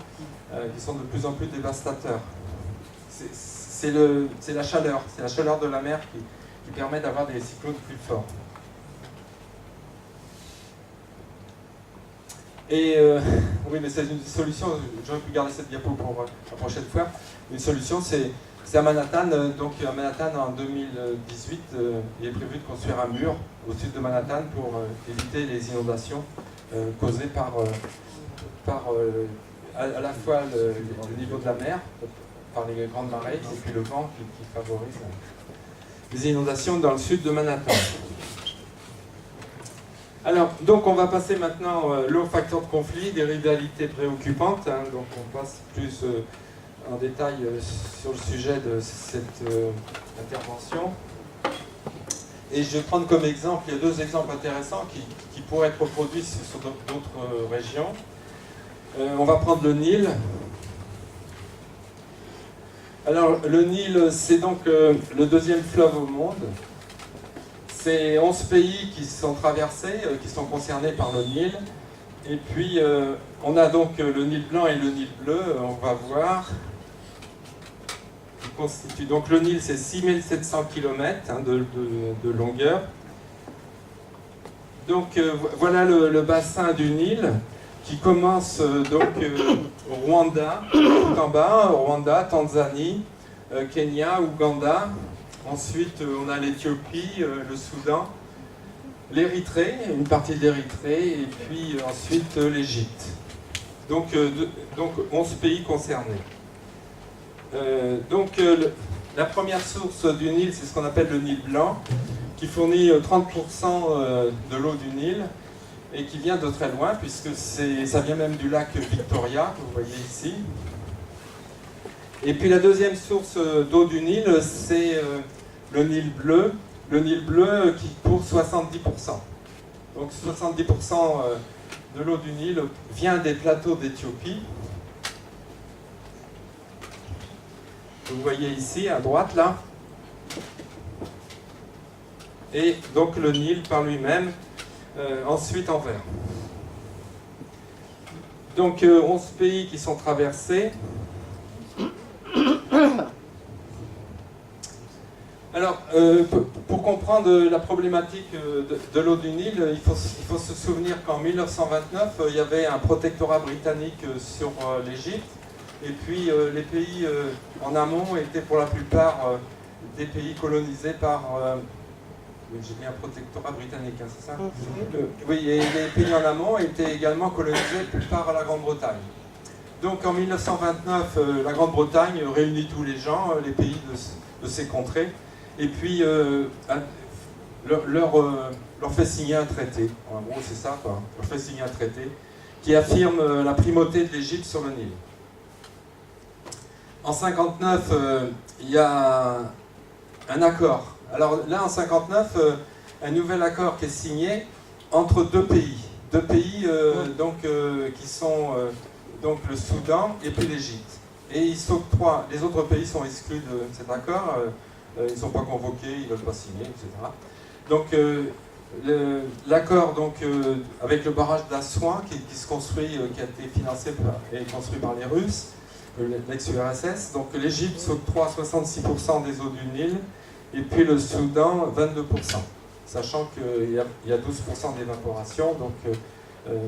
Speaker 1: qui sont de plus en plus dévastateurs. C'est la chaleur de la mer qui permet d'avoir des cyclones plus forts. Et oui, mais c'est une solution, j'aurais pu garder cette diapo pour la prochaine fois. Une solution, c'est à Manhattan. Donc à Manhattan, en 2018, il est prévu de construire un mur au sud de Manhattan pour éviter les inondations causées par à la fois le niveau de la mer, par les grandes marées, et puis le vent qui favorise les inondations dans le sud de Manhattan. Alors, donc on va passer maintenant aux facteurs de conflit, des rivalités préoccupantes. Hein, donc on passe plus en détail sur le sujet de cette intervention. Et je vais prendre comme exemple, il y a deux exemples intéressants qui pourraient être reproduits sur d'autres régions. On va prendre le Nil. Alors, le Nil, c'est donc le deuxième fleuve au monde. C'est 11 pays qui sont traversés, qui sont concernés par le Nil. Et puis, on a donc le Nil blanc et le Nil bleu, on va voir. Qui constituent. Donc, le Nil, c'est 6700 km hein, de longueur. Donc, voilà le bassin du Nil qui commence donc au Rwanda, tout en bas, Rwanda, Tanzanie, Kenya, Ouganda. Ensuite, on a l'Éthiopie, le Soudan, l'Érythrée, une partie de l'Érythrée, et puis ensuite l'Égypte. Donc 11 pays concernés. La première source du Nil, c'est ce qu'on appelle le Nil blanc, qui fournit 30% de l'eau du Nil, et qui vient de très loin, puisque ça vient même du lac Victoria, que vous voyez ici. Et puis la deuxième source d'eau du Nil, c'est le Nil bleu qui couvre 70%. Donc 70% de l'eau du Nil vient des plateaux d'Éthiopie. Vous voyez ici, à droite, là. Et donc le Nil par lui-même, ensuite en vert. Donc 11 pays qui sont traversés. Alors, pour comprendre la problématique de l'eau du Nil, il faut se souvenir qu'en 1929, il y avait un protectorat britannique sur l'Égypte, et puis les pays en amont étaient pour la plupart des pays colonisés par... j'ai mis un protectorat britannique, hein, c'est ça? Oui, et les pays en amont étaient également colonisés par la Grande-Bretagne. Donc en 1929, la Grande-Bretagne réunit tous les gens, les pays de ces contrées, et puis leur fait signer un traité. En gros, c'est ça, quoi. Leur fait signer un traité qui affirme la primauté de l'Égypte sur le Nil. En 1959, il y a un accord. Alors là, en 1959, un nouvel accord qui est signé entre deux pays. Deux pays qui sont donc le Soudan et puis l'Égypte. Et ils s'octroient, les autres pays sont exclus de cet accord. Ils ne sont pas convoqués, ils ne veulent pas signer, etc. Donc l'accord avec le barrage d'Assouan qui se construit, qui a été financé et construit par les Russes, l'ex-URSS. Donc l'Égypte s'octroie 66% des eaux du Nil et puis le Soudan 22%, sachant qu'il y a 12% d'évaporation. Donc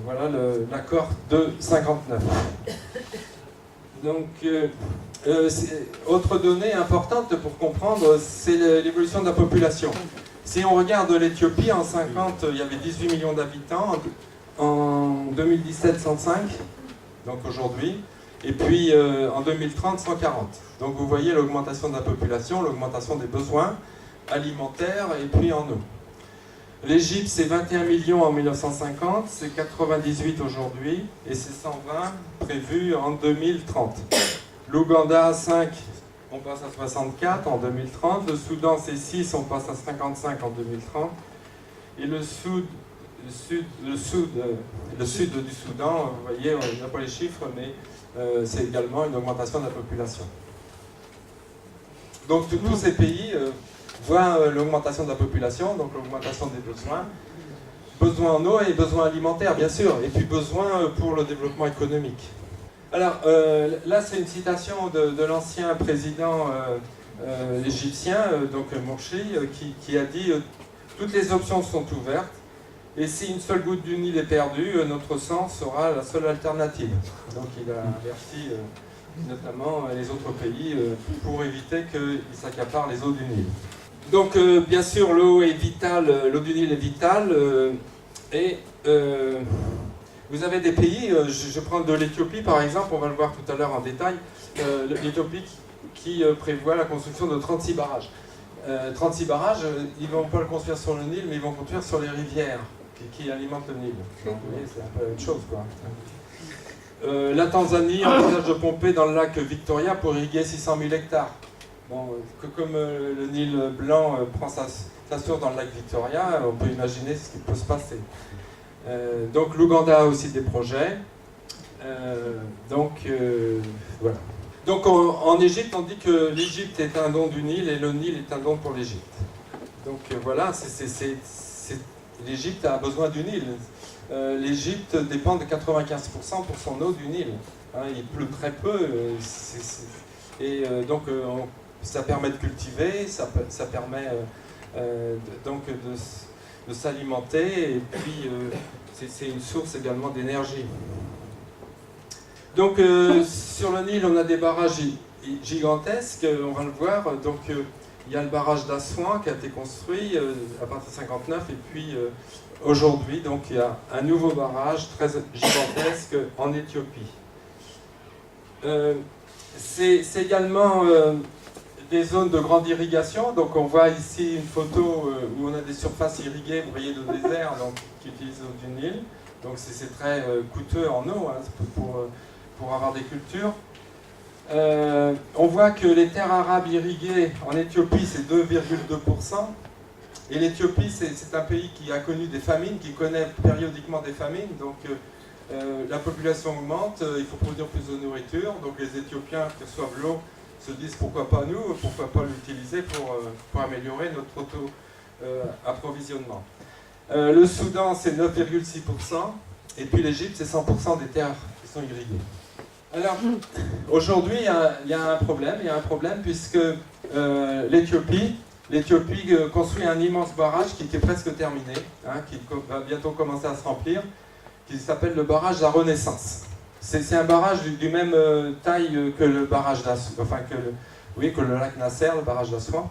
Speaker 1: voilà l'accord de 59. Donc autre donnée importante pour comprendre, c'est l'évolution de la population. Si on regarde l'Éthiopie, en 50, il y avait 18 millions d'habitants, en 2017, 105, donc aujourd'hui, et puis en 2030, 140. Donc vous voyez l'augmentation de la population, l'augmentation des besoins alimentaires, et puis en eau. L'Égypte, c'est 21 millions en 1950, c'est 98 aujourd'hui, et c'est 120 prévu en 2030. L'Ouganda, 5, on passe à 64 en 2030. Le Soudan, c'est 6, on passe à 55 en 2030. Et le sud du Soudan, vous voyez, on n'a pas les chiffres, mais c'est également une augmentation de la population. Donc tous ces pays voit l'augmentation de la population, donc l'augmentation des besoins. Besoin en eau et besoin alimentaire, bien sûr, et puis besoin pour le développement économique. Alors, là, c'est une citation de l'ancien président égyptien, donc Morsi, qui a dit toutes les options sont ouvertes, et si une seule goutte du Nil est perdue, notre sang sera la seule alternative. » Donc il a averti notamment les autres pays pour éviter qu'ils s'accaparent les eaux du Nil. Donc bien sûr, l'eau est vitale, l'eau du Nil est vitale, et vous avez des pays, je prends de l'Éthiopie par exemple, on va le voir tout à l'heure en détail, l'Éthiopie qui prévoit la construction de 36 barrages. 36 barrages, ils ne vont pas le construire sur le Nil, mais ils vont construire sur les rivières qui alimentent le Nil. Donc, vous voyez, c'est un peu la même chose, quoi. La Tanzanie envisage de pomper dans le lac Victoria pour irriguer 600 000 hectares. Bon, comme le Nil blanc prend sa source dans le lac Victoria, on peut imaginer ce qui peut se passer. Donc l'Ouganda a aussi des projets. Voilà. Donc en Égypte, on dit que l'Égypte est un don du Nil et le Nil est un don pour l'Égypte. Donc voilà, l'Égypte a besoin du Nil. L'Égypte dépend de 95% pour son eau du Nil. Hein, il pleut très peu, donc ça permet de cultiver, ça permet donc de s'alimenter, et puis c'est une source également d'énergie. Donc sur le Nil, on a des barrages gigantesques, on va le voir. Donc il y a le barrage d'Assouan qui a été construit à partir de 1959, et puis aujourd'hui, donc il y a un nouveau barrage très gigantesque en Éthiopie. C'est également des zones de grande irrigation. Donc on voit ici une photo où on a des surfaces irriguées, vous voyez, de désert, donc, qui utilisent l'eau du Nil. Donc c'est très coûteux en eau, hein, pour avoir des cultures. On voit que les terres arabes irriguées en Éthiopie, c'est 2,2%. Et l'Éthiopie, c'est un pays qui a connu des famines, qui connaît périodiquement des famines. Donc la population augmente, il faut produire plus de nourriture. Donc les Éthiopiens qui reçoivent l'eau se disent pourquoi pas nous, pourquoi pas l'utiliser pour améliorer notre auto-approvisionnement. Le Soudan, c'est 9,6%. Et puis l'Égypte, c'est 100% des terres qui sont irriguées. Alors, aujourd'hui, il y a un problème puisque l'Éthiopie construit un immense barrage qui est presque terminé, hein, qui va bientôt commencer à se remplir, qui s'appelle le barrage de la Renaissance. C'est un barrage du même taille que le barrage d'Assouan, que le lac Nasser, le barrage d'Assouan.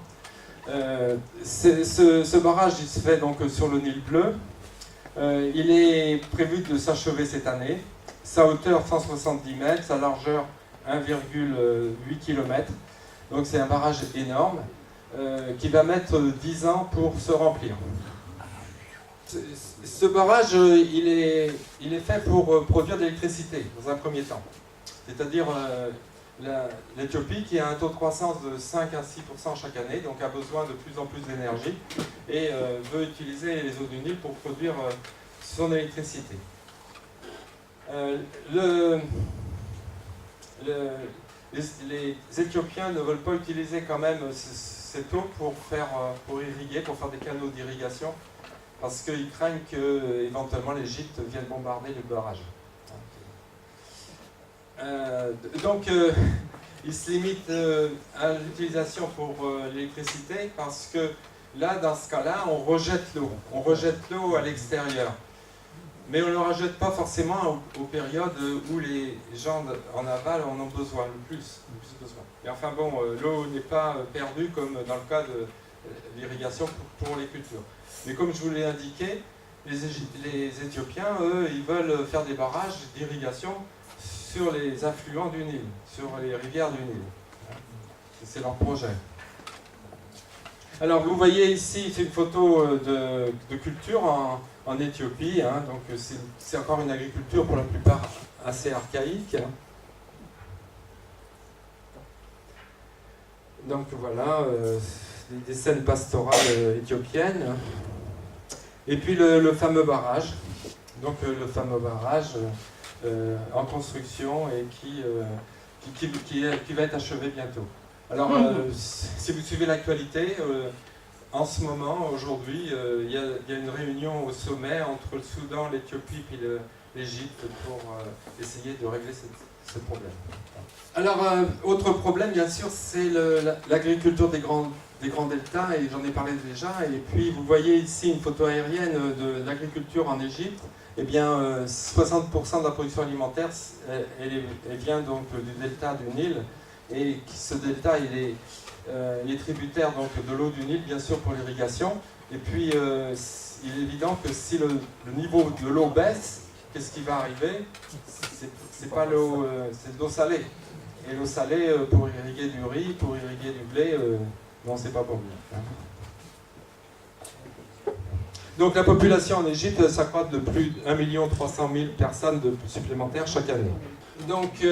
Speaker 1: Ce barrage, il se fait donc sur le Nil bleu. Il est prévu de s'achever cette année. Sa hauteur 170 mètres, sa largeur 1,8 km. Donc c'est un barrage énorme qui va mettre 10 ans pour se remplir. Ce barrage, il est fait pour produire de l'électricité dans un premier temps. C'est-à-dire l'Éthiopie qui a un taux de croissance de 5 à 6% chaque année, donc a besoin de plus en plus d'énergie et veut utiliser les eaux du Nil pour produire son électricité. Les Éthiopiens ne veulent pas utiliser quand même cette eau pour irriguer, pour faire des canaux d'irrigation, parce qu'ils craignent que éventuellement l'Égypte vienne bombarder le barrage. Donc ils se limitent à l'utilisation pour l'électricité, parce que là, dans ce cas-là, on rejette l'eau. On rejette l'eau à l'extérieur. Mais on ne le rejette pas forcément aux périodes où les gens en aval en ont besoin, le plus besoin. Et enfin bon, l'eau n'est pas perdue comme dans le cas de l'irrigation pour les cultures. Mais comme je vous l'ai indiqué, les Éthiopiens, eux, ils veulent faire des barrages d'irrigation sur les affluents du Nil, sur les rivières du Nil. C'est leur projet. Alors vous voyez ici, c'est une photo de culture en Éthiopie, hein, donc c'est encore une agriculture pour la plupart assez archaïque. Hein. Donc voilà, des scènes pastorales éthiopiennes. Et puis le fameux barrage, donc le fameux barrage en construction et qui va être achevé bientôt. Alors, si vous suivez l'actualité, en ce moment, aujourd'hui, il y a une réunion au sommet entre le Soudan, l'Éthiopie et l'Égypte pour essayer de régler ce problème. Alors, autre problème, bien sûr, c'est l'agriculture des grands deltas, et j'en ai parlé déjà. Et puis, vous voyez ici une photo aérienne de l'agriculture en Égypte. Eh bien, 60% de la production alimentaire, elle vient donc du delta du Nil. Et ce delta, il est tributaire donc, de l'eau du Nil, bien sûr, pour l'irrigation. Et puis, il est évident que si le niveau de l'eau baisse, qu'est-ce qui va arriver? C'est pas l'eau, c'est de l'eau salée. Et l'eau salée, pour irriguer du riz, pour irriguer du blé, non, c'est pas bon. Donc la population en Égypte s'accroît de plus de 1 300 000 personnes supplémentaires chaque année. Donc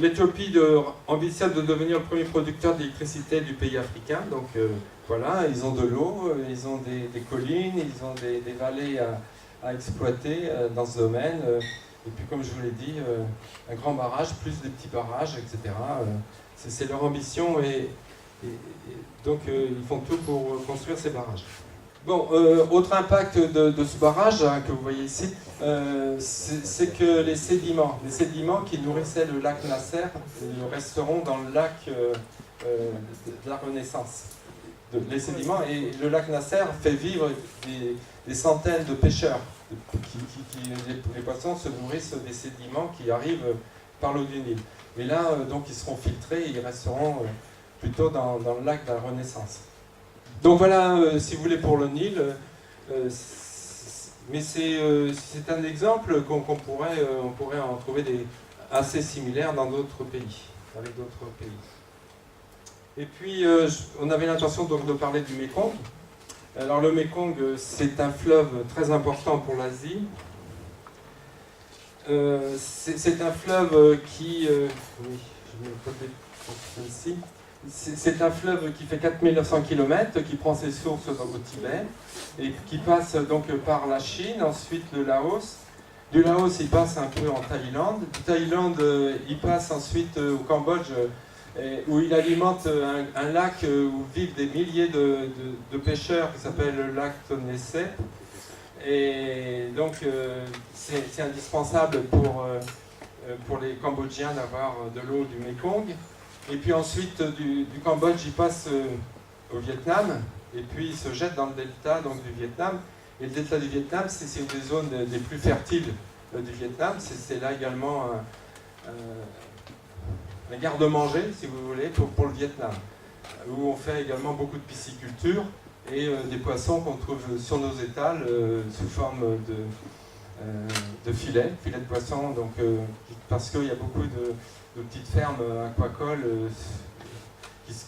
Speaker 1: l'Éthiopie ambitionne de devenir le premier producteur d'électricité du pays africain. Donc voilà, ils ont de l'eau, ils ont des collines, ils ont des vallées à exploiter dans ce domaine. Et puis comme je vous l'ai dit, un grand barrage, plus des petits barrages, etc. C'est leur ambition et donc ils font tout pour construire ces barrages. Bon, autre impact de ce barrage hein, que vous voyez ici, c'est que les sédiments qui nourrissaient le lac Nasser resteront dans le lac de la Renaissance. Les sédiments, et le lac Nasser fait vivre des centaines de pêcheurs. Les poissons se nourrissent des sédiments qui arrivent par l'eau du Nil. Et là, donc, ils seront filtrés et ils resteront plutôt dans le lac de la Renaissance. Donc voilà, si vous voulez, pour le Nil. Mais c'est un exemple qu'on pourrait en trouver assez similaires dans d'autres pays, avec d'autres pays. Et puis, on avait l'intention donc de parler du Mékong. Alors le Mékong, c'est un fleuve très important pour l'Asie. C'est un fleuve qui... oui, je vais le ici. C'est un fleuve qui fait 4900 km, qui prend ses sources au Tibet, et qui passe donc par la Chine, ensuite le Laos. Du Laos, il passe un peu en Thaïlande. Du Thaïlande, il passe ensuite au Cambodge, où il alimente un lac où vivent des milliers de pêcheurs qui s'appelle le lac Tonlé Sap. Et donc c'est indispensable pour les Cambodgiens d'avoir de l'eau du Mékong. Et puis ensuite du Cambodge il passe au Vietnam et puis il se jette dans le delta donc, du Vietnam. Et le delta du Vietnam, c'est une des zones les plus fertiles du Vietnam. C'est là également un garde-manger, si vous voulez, pour le Vietnam, où on fait également beaucoup de pisciculture et des poissons qu'on trouve sur nos étals sous forme de filets de poissons, donc, parce qu'il y a beaucoup de petites fermes aquacoles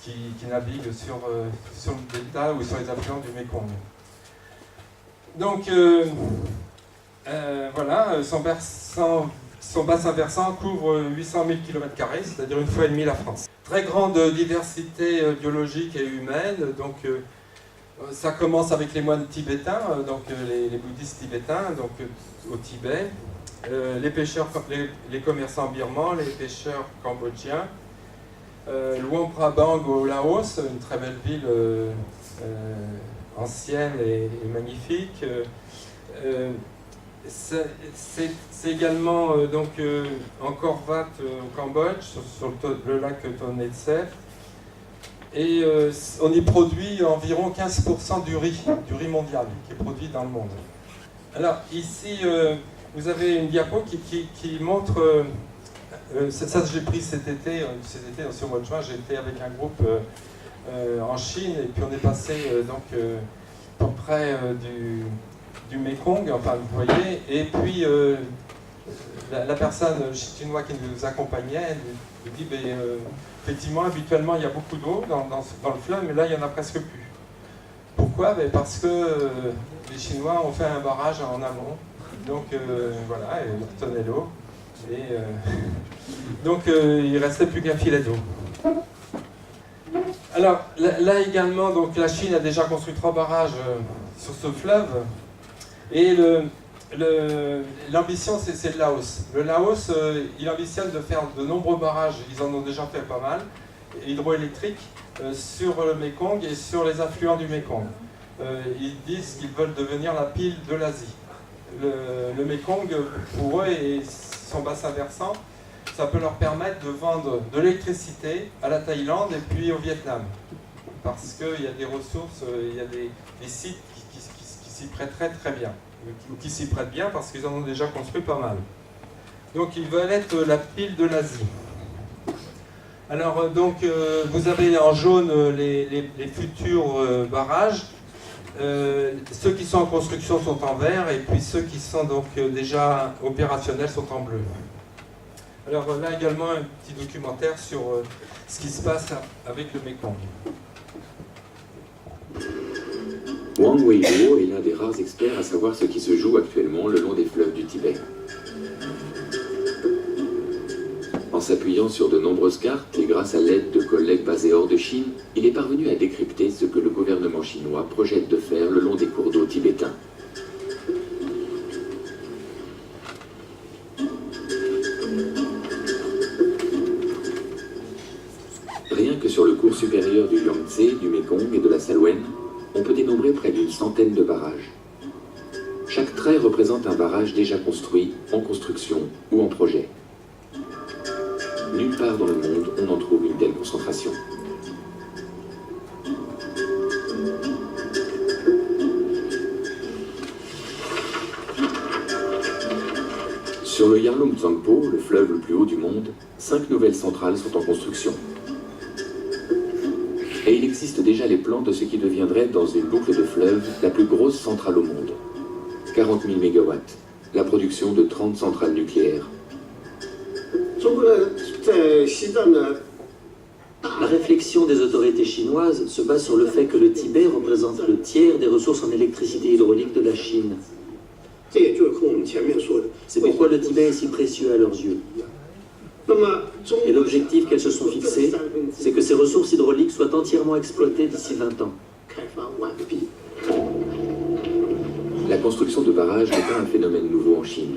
Speaker 1: qui naviguent sur le delta ou sur les affluents du Mékong. Donc, voilà, son bassin versant couvre 800 000 km², c'est-à-dire une fois et demie la France. Très grande diversité biologique et humaine, donc ça commence avec les moines tibétains, donc les bouddhistes tibétains, donc au Tibet, les pêcheurs, les commerçants birmans, les pêcheurs cambodgiens, Luang Prabang au Laos, une très belle ville ancienne et magnifique. C'est également donc Angkor Wat au Cambodge, sur le lac Tonlé Sap. Et on y produit environ 15% du riz mondial qui est produit dans le monde. Alors ici, vous avez une diapo qui montre, ça j'ai pris cet été au mois de juin, j'étais avec un groupe en Chine et puis on est passé donc tout près du Mékong, enfin vous voyez, et puis la personne chinoise qui nous accompagnait nous dit effectivement, habituellement il y a beaucoup d'eau dans le fleuve, mais là il n'y en a presque plus. Pourquoi? Parce que les Chinois ont fait un barrage en amont, donc voilà, ils retenaient l'eau, et donc il ne restait plus qu'un filet d'eau. Alors là également, donc, la Chine a déjà construit 3 barrages sur ce fleuve, et l'ambition c'est le Laos. Le Laos, il ambitionne de faire de nombreux barrages, ils en ont déjà fait pas mal, hydroélectriques, sur le Mékong et sur les affluents du Mékong. Ils disent qu'ils veulent devenir la pile de l'Asie. Le Mékong, pour eux et son bassin versant, ça peut leur permettre de vendre de l'électricité à la Thaïlande et puis au Vietnam. Parce qu'il y a des ressources, il y a des sites qui s'y prêteraient très bien. Ou qui s'y prêtent bien parce qu'ils en ont déjà construit pas mal. Donc ils veulent être la pile de l'Asie. Alors donc vous avez en jaune les futurs barrages. Ceux qui sont en construction sont en vert et puis ceux qui sont donc déjà opérationnels sont en bleu. Alors là également un petit documentaire sur ce qui se passe avec le Mékong.
Speaker 3: Wang Weiluo est l'un des rares experts à savoir ce qui se joue actuellement le long des fleuves du Tibet. En s'appuyant sur de nombreuses cartes et grâce à l'aide de collègues basés hors de Chine, il est parvenu à décrypter ce que le gouvernement chinois projette de faire le long des cours d'eau tibétains. Rien que sur le cours supérieur du Yangtze, du Mékong et de la Salween, on peut dénombrer près d'une centaine de barrages. Chaque trait représente un barrage déjà construit, en construction ou en projet. Nulle part dans le monde, on en trouve une telle concentration. Sur le Yarlung Tsangpo, le fleuve le plus haut du monde, 5 nouvelles centrales sont en construction. Et il existe déjà les plans de ce qui deviendrait, dans une boucle de fleuve, la plus grosse centrale au monde. 40 000 MW, la production de 30 centrales nucléaires.
Speaker 4: La réflexion des autorités chinoises se base sur le fait que le Tibet représente le tiers des ressources en électricité hydraulique de la Chine. C'est pourquoi le Tibet est si précieux à leurs yeux. Et l'objectif qu'elles se sont fixés, c'est que ces ressources hydrauliques soient entièrement exploitées d'ici 20 ans.
Speaker 3: La construction de barrages n'est pas un phénomène nouveau en Chine.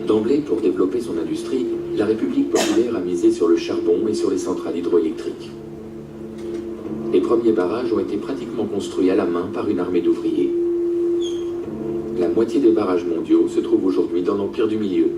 Speaker 3: D'emblée, pour développer son industrie, la République populaire a misé sur le charbon et sur les centrales hydroélectriques. Les premiers barrages ont été pratiquement construits à la main par une armée d'ouvriers. La moitié des barrages mondiaux se trouvent aujourd'hui dans l'Empire du Milieu.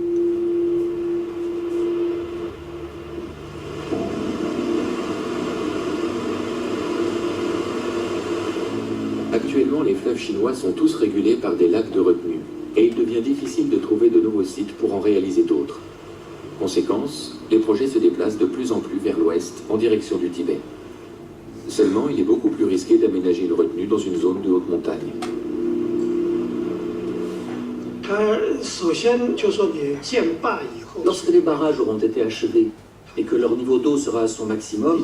Speaker 3: Actuellement, les fleuves chinois sont tous régulés par des lacs de retenue, et il devient difficile de trouver de nouveaux sites pour en réaliser d'autres. Conséquence, les projets se déplacent de plus en plus vers l'ouest, en direction du Tibet. Seulement, il est beaucoup plus risqué d'aménager une retenue dans une zone de haute montagne.
Speaker 4: Lorsque les barrages auront été achevés et que leur niveau d'eau sera à son maximum,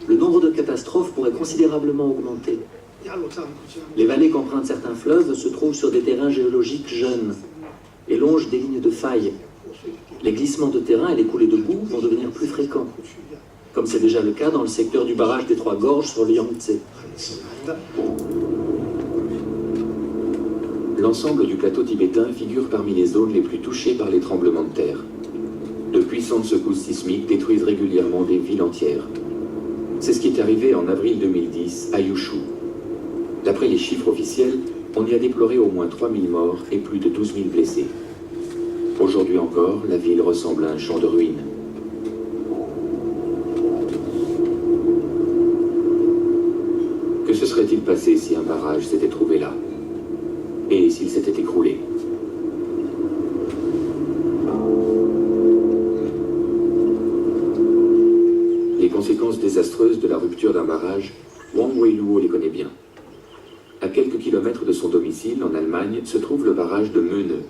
Speaker 4: le nombre de catastrophes pourrait considérablement augmenter. Les vallées qu'empruntent certains fleuves se trouvent sur des terrains géologiques jeunes et longent des lignes de faille. Les glissements de terrain et les coulées de boue vont devenir plus fréquents, comme c'est déjà le cas dans le secteur du barrage des Trois Gorges sur le Yangtze.
Speaker 3: L'ensemble du plateau tibétain figure parmi les zones les plus touchées par les tremblements de terre. De puissantes secousses sismiques détruisent régulièrement des villes entières. C'est ce qui est arrivé en avril 2010 à Yushu. D'après les chiffres officiels, on y a déploré au moins 3000 morts et plus de 12 000 blessés. Aujourd'hui encore, la ville ressemble à un champ de ruines. Que se serait-il passé si un barrage s'était trouvé là? Et s'il s'était écroulé? Les conséquences désastreuses de la rupture d'un barrage, Wang Weiluo les connaît bien. À quelques kilomètres de son domicile, en Allemagne, se trouve le barrage de Möhne.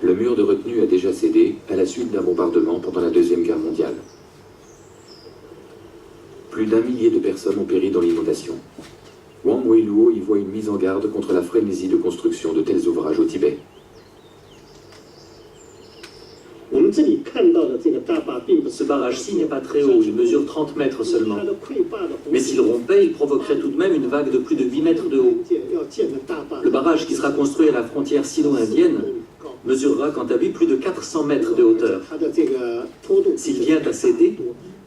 Speaker 3: Le mur de retenue a déjà cédé à la suite d'un bombardement pendant la Deuxième Guerre mondiale. Plus d'1 millier de personnes ont péri dans l'inondation. Wang Weiluo y voit une mise en garde contre la frénésie de construction de tels ouvrages au Tibet.
Speaker 4: Ce barrage-ci n'est pas très haut, il mesure 30 mètres seulement. Mais s'il rompait, il provoquerait tout de même une vague de plus de 8 mètres de haut. Le barrage qui sera construit à la frontière sino-indienne mesurera quant à lui plus de 400 mètres de hauteur. S'il vient à céder,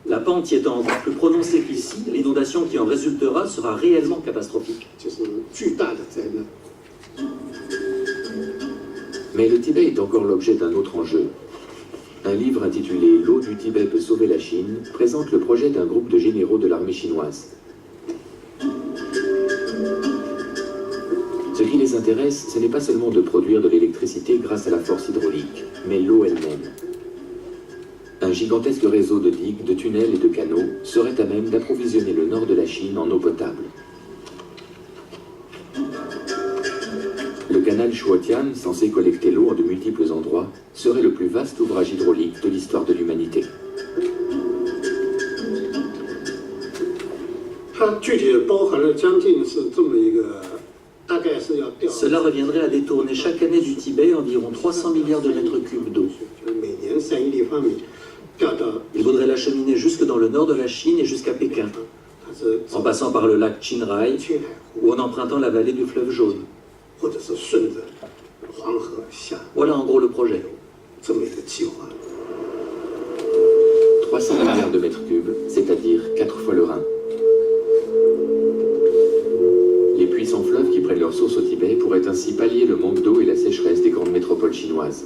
Speaker 4: la pente y étant encore plus prononcée qu'ici, l'inondation qui en résultera sera réellement catastrophique.
Speaker 3: Mais le Tibet est encore l'objet d'un autre enjeu. Un livre intitulé « L'eau du Tibet peut sauver la Chine » présente le projet d'un groupe de généraux de l'armée chinoise. Ce qui les intéresse, ce n'est pas seulement de produire de l'électricité grâce à la force hydraulique, mais l'eau elle-même. Un gigantesque réseau de digues, de tunnels et de canaux serait à même d'approvisionner le nord de la Chine en eau potable. Le canal Shuotian, censé collecter l'eau en de multiples endroits, serait le plus vaste ouvrage hydraulique de l'histoire de l'humanité.
Speaker 4: Cela reviendrait à détourner chaque année du Tibet environ 300 milliards de mètres cubes d'eau. Il faudrait l'acheminer jusque dans le nord de la Chine et jusqu'à Pékin, en passant par le lac Qinghai ou en empruntant la vallée du fleuve Jaune. Voilà en gros le projet.
Speaker 3: 300 milliards de mètres cubes, c'est-à-dire 4 fois le Rhin. Les puissants fleuves qui prennent leur source au Tibet pourraient ainsi pallier le manque d'eau et la sécheresse des grandes métropoles chinoises.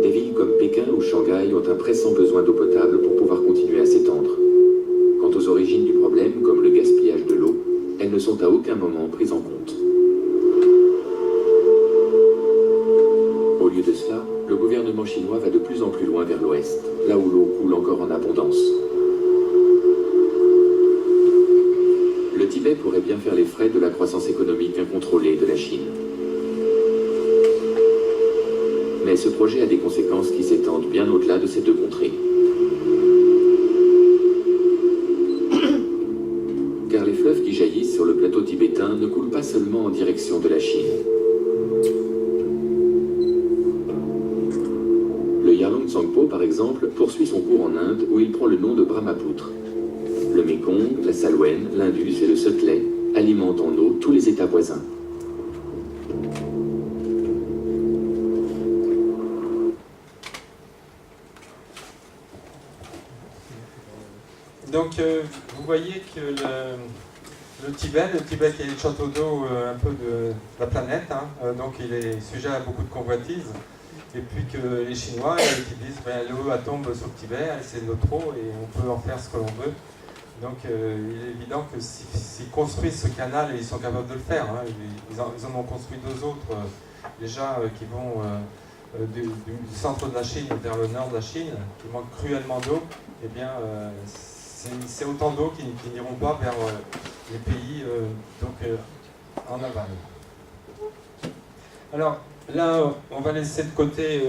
Speaker 3: Des villes comme Pékin ou Shanghai ont un pressant besoin d'eau potable pour pouvoir continuer à s'étendre. Quant aux origines du problème, comme le gaspillage de l'eau, elles ne sont à aucun moment prises en compte. Au lieu de cela, le gouvernement chinois va de plus en plus loin vers l'ouest, là où l'eau coule encore en abondance. Le Tibet pourrait bien faire les frais de la croissance économique incontrôlée de la Chine. Mais ce projet a des conséquences qui s'étendent bien au-delà de ces deux contrées. Car les fleuves qui jaillissent sur le plateau tibétain ne coulent pas seulement en direction de la Chine. Le Yarlung Tsangpo, par exemple, poursuit son cours en Inde où il prend le nom de Brahmapoutre. Le Mékong, la Salween, l'Indus et le Sutlej alimentent en eau tous les États voisins.
Speaker 1: Donc, vous voyez que le Tibet qui est le château d'eau un peu de la planète, hein, donc il est sujet à beaucoup de convoitises, et puis que les Chinois qui disent ben, l'eau tombe sur le Tibet, c'est de l'eau trop et on peut en faire ce que l'on veut. Donc il est évident que s'ils construisent ce canal, et ils sont capables de le faire, hein, ils en ont construit deux autres déjà qui vont du centre de la Chine vers le nord de la Chine, qui manquent cruellement d'eau, eh bien c'est autant d'eau qui n'iront pas vers les pays en aval. Alors là, on va laisser de côté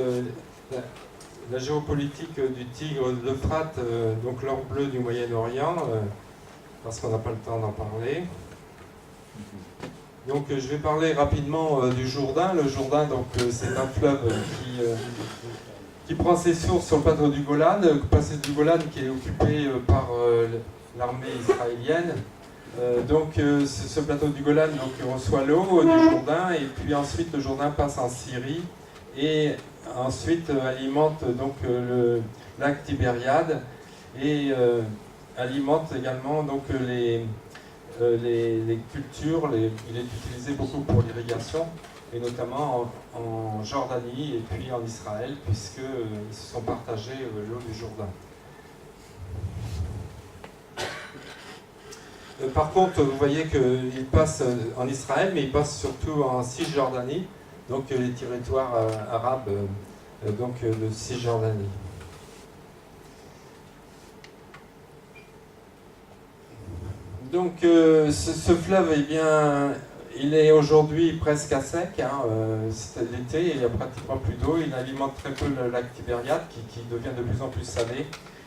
Speaker 1: la géopolitique du Tigre, de l'Euphrate, donc l'or bleu du Moyen-Orient, parce qu'on n'a pas le temps d'en parler. Donc je vais parler rapidement du Jourdain. Le Jourdain, donc c'est un fleuve qui prend ses sources sur le plateau du Golan, du Golan qui est occupé par l'armée israélienne. Ce plateau du Golan reçoit l'eau du Jourdain, et puis ensuite le Jourdain passe en Syrie et ensuite alimente donc le lac Tibériade et alimente également donc les cultures. Il est utilisé beaucoup pour l'irrigation, et notamment en Jordanie et puis en Israël, puisqu'ils se sont partagés l'eau du Jourdain. Par contre, vous voyez qu'il passe en Israël, mais il passe surtout en Cisjordanie, donc les territoires arabes de Cisjordanie. Donc ce fleuve, eh bien, il est aujourd'hui presque à sec, hein, c'est l'été, il n'y a pratiquement plus d'eau, il alimente très peu le lac Tibériade qui devient de plus en plus salé.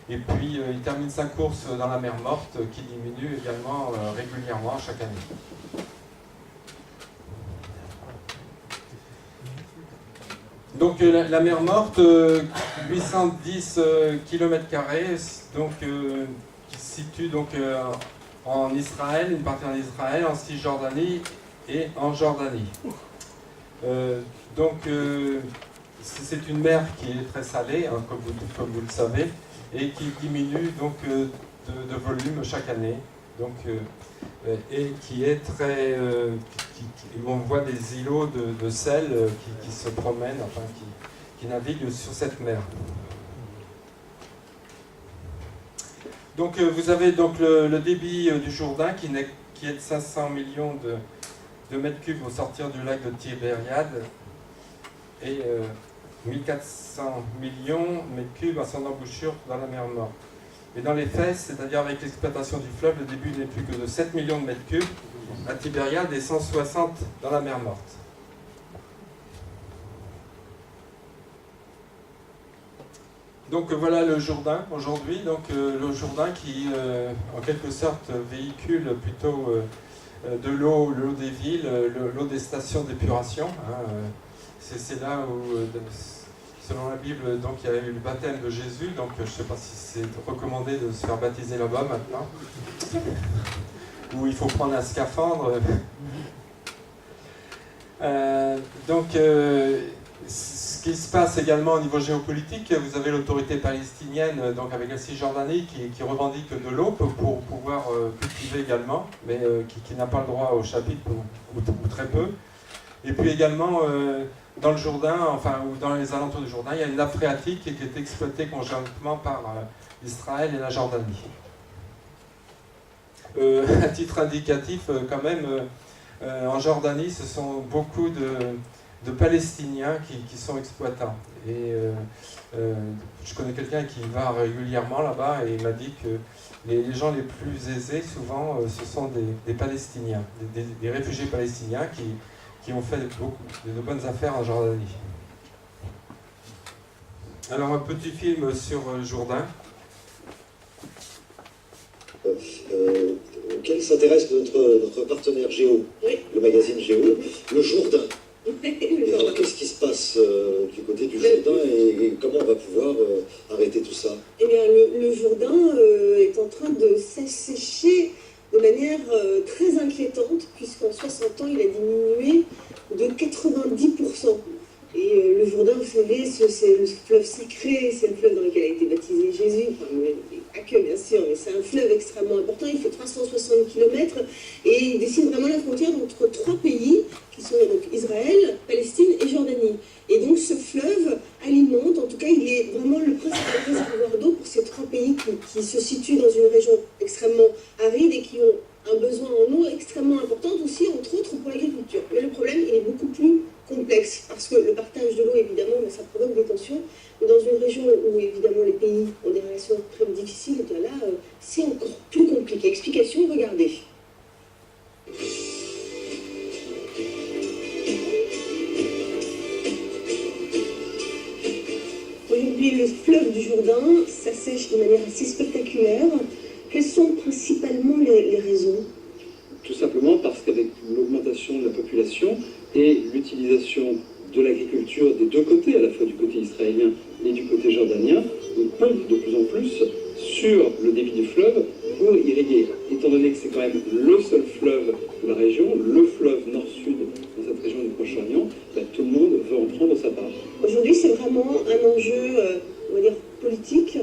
Speaker 1: Et puis il termine sa course dans la mer Morte qui diminue également régulièrement chaque année. Donc la mer Morte, 810 km², donc, qui se situe donc, en Israël, une partie en Israël, en Cisjordanie et en Jordanie. C'est une mer qui est très salée, hein, comme vous le savez, et qui diminue donc de volume chaque année. Donc, et qui est très... où on voit des îlots de sel qui se promènent, enfin qui naviguent sur cette mer. Donc vous avez donc le débit du Jourdain qui est de 500 millions de mètres cubes au sortir du lac de Tibériade et 1400 millions de mètres cubes à son embouchure dans la mer Morte. Mais dans les faits, c'est-à-dire avec l'exploitation du fleuve, le débit n'est plus que de 7 millions de mètres cubes à Tibériade et 160 dans la mer Morte. Donc voilà le Jourdain aujourd'hui, donc le Jourdain qui en quelque sorte véhicule plutôt de l'eau des villes, l'eau des stations d'épuration. Hein, c'est là où, selon la Bible, donc il y a eu le baptême de Jésus, donc je ne sais pas si c'est recommandé de se faire baptiser là-bas maintenant, où il faut prendre un scaphandre. Ce qui se passe également au niveau géopolitique, vous avez l'autorité palestinienne, donc avec la Cisjordanie, qui revendique de l'eau pour pouvoir cultiver également, mais qui n'a pas le droit au chapitre ou très peu. Et puis également, dans le Jourdain, enfin, ou dans les alentours du Jourdain, il y a une nappe phréatique qui est exploitée conjointement par Israël et la Jordanie. À titre indicatif, quand même, en Jordanie, ce sont beaucoup de Palestiniens qui sont exploitants. Et je connais quelqu'un qui va régulièrement là-bas et il m'a dit que les gens les plus aisés, souvent, ce sont des Palestiniens, des réfugiés palestiniens qui ont fait de bonnes affaires en Jordanie. Alors, un petit film sur Jourdain.
Speaker 5: Auquel s'intéresse notre partenaire Géo, oui. Le magazine Géo, le Jourdain. Et alors, qu'est-ce qui se passe du côté du Jourdain et comment on va pouvoir arrêter tout ça?
Speaker 6: Eh bien, le Jourdain est en train de s'assécher de manière très inquiétante, puisqu'en 60 ans, il a diminué de 90%. Et le Jourdain, vous savez, c'est le fleuve sacré, c'est le fleuve dans lequel a été baptisé Jésus. Enfin, pas que, bien sûr, mais c'est un fleuve extrêmement important. Il fait 360 km et il dessine vraiment la frontière entre trois pays qui sont donc Israël, Palestine et Jordanie. Et donc ce fleuve alimente, en tout cas, il est vraiment le principal réservoir d'eau pour ces trois pays qui se situent dans une région extrêmement aride et qui ont un besoin en eau extrêmement important aussi, entre autres, pour l'agriculture. Mais le problème, il est beaucoup plus complexe, parce que le partage de l'eau, évidemment, ça provoque des tensions. Mais dans une région où, évidemment, les pays ont des relations très difficiles, et bien là, c'est encore plus compliqué. Explication, regardez. Aujourd'hui, le fleuve du Jourdain s'assèche de manière assez spectaculaire. Quelles sont principalement les raisons?
Speaker 7: Tout simplement parce qu'avec l'augmentation de la population et l'utilisation de l'agriculture des deux côtés, à la fois du côté israélien et du côté jordanien, on compte de plus en plus sur le débit du fleuve pour irriguer. Étant donné que c'est quand même le seul fleuve de la région, le fleuve nord-sud dans cette région du Proche-Orient, tout le monde veut en prendre sa part.
Speaker 6: Aujourd'hui, c'est vraiment un enjeu, on va dire, politique.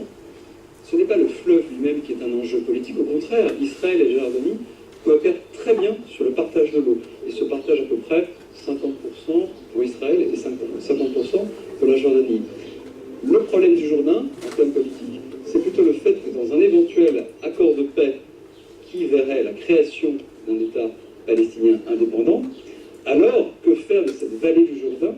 Speaker 7: Ce n'est pas le fleuve lui-même qui est un enjeu politique, au contraire, Israël et Jordanie coopèrent très bien sur le partage de l'eau. Et ce partage à peu près 50% pour Israël et 50% pour la Jordanie. Le problème du Jourdain, en termes politiques, c'est plutôt le fait que dans un éventuel accord de paix qui verrait la création d'un État palestinien indépendant, alors que faire de cette vallée du Jourdain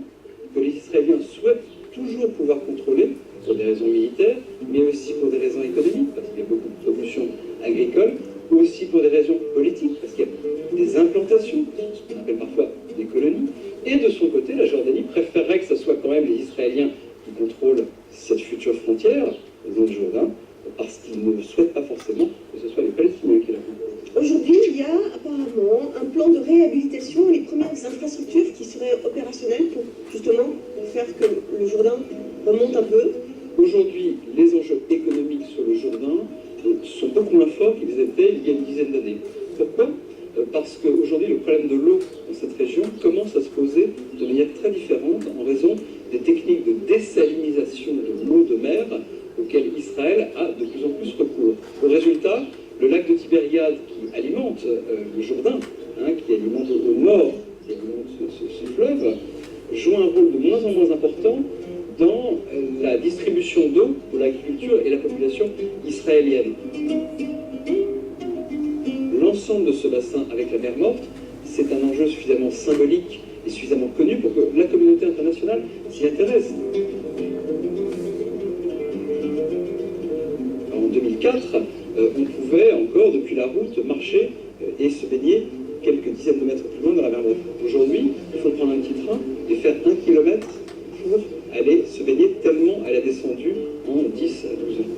Speaker 7: que les Israéliens souhaitent toujours pouvoir contrôler pour des raisons militaires, mais aussi pour des raisons économiques, parce qu'il y a beaucoup de productions agricoles, ou aussi pour des raisons politiques, parce qu'il y a des implantations, ce qu'on appelle parfois des colonies. Et de son côté, la Jordanie préférerait que ce soit quand même les Israéliens qui contrôlent cette future frontière, dans le Jourdain, parce qu'ils ne souhaitent pas forcément que ce soit les Palestiniens qui la contrôlent.
Speaker 6: Aujourd'hui, il y a apparemment un plan de réhabilitation et les premières infrastructures qui seraient opérationnelles pour justement faire que le Jourdain remonte un peu.
Speaker 7: Aujourd'hui, les enjeux économiques sur le Jourdain sont beaucoup moins forts qu'ils étaient il y a une dizaine d'années. Pourquoi ? Parce qu'aujourd'hui, le problème de l'eau dans cette région commence à se poser de manière très différente en raison des techniques de désalinisation de l'eau de mer auxquelles Israël a de plus en plus recours. Au résultat, le lac de Tibériade qui alimente le Jourdain, qui alimente au nord ce fleuve, joue un rôle de moins en moins important dans la distribution d'eau pour l'agriculture et la population israélienne. L'ensemble de ce bassin avec la mer Morte, c'est un enjeu suffisamment symbolique et suffisamment connu pour que la communauté internationale s'y intéresse. En 2004, on pouvait encore, depuis la route, marcher et se baigner quelques dizaines de mètres plus loin dans la mer Morte. Aujourd'hui, il faut prendre un petit train et faire 1 kilomètre pour aller se baigner tellement elle a descendu en 10 à 12 ans.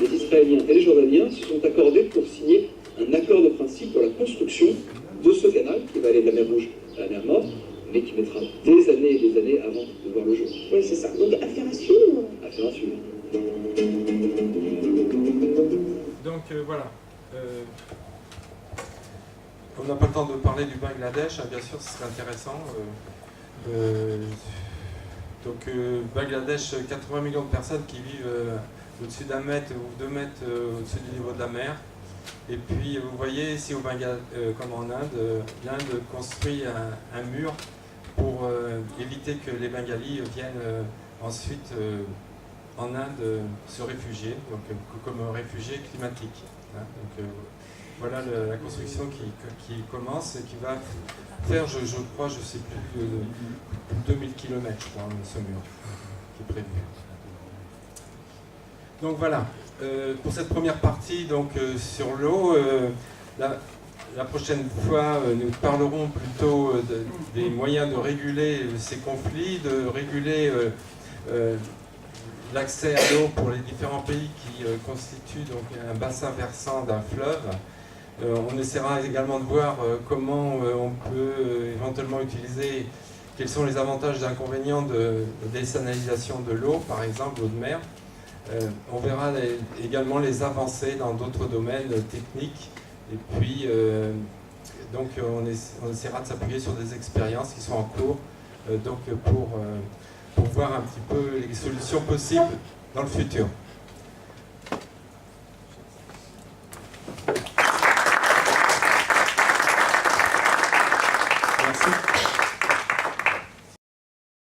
Speaker 7: Les Israéliens et les Jordaniens se sont accordés pour signer un accord de principe pour la construction de ce canal qui va aller de la mer Rouge à la mer Morte, mais qui mettra des années et des années avant de voir le jour.
Speaker 6: Oui, c'est ça. Donc, affaire à suivre.
Speaker 7: Affaire à suivre.
Speaker 1: Donc voilà. On n'a pas le temps de parler du Bangladesh, bien sûr, ce serait intéressant. Bangladesh, 80 millions de personnes qui vivent au-dessus d'1 mètre ou 2 mètres au-dessus du niveau de la mer. Et puis vous voyez ici au Bangladesh, comme en Inde, l'Inde construit un mur pour éviter que les Bengalis viennent ensuite en Inde se réfugier, donc comme réfugiés climatiques. Voilà la construction qui commence et qui va faire, je crois, je ne sais plus, 2000 km, je crois, ce mur qui est prévu. Donc voilà, pour cette première partie donc, sur l'eau, la prochaine fois, nous parlerons plutôt des moyens de réguler ces conflits, de réguler l'accès à l'eau pour les différents pays qui constituent donc, un bassin versant d'un fleuve. On essaiera également de voir comment on peut éventuellement utiliser, quels sont les avantages et inconvénients de dessalination de l'eau, par exemple, l'eau de mer. On verra également les avancées dans d'autres domaines techniques. Et puis, donc, on essaiera de s'appuyer sur des expériences qui sont en cours pour voir un petit peu les solutions possibles dans le futur.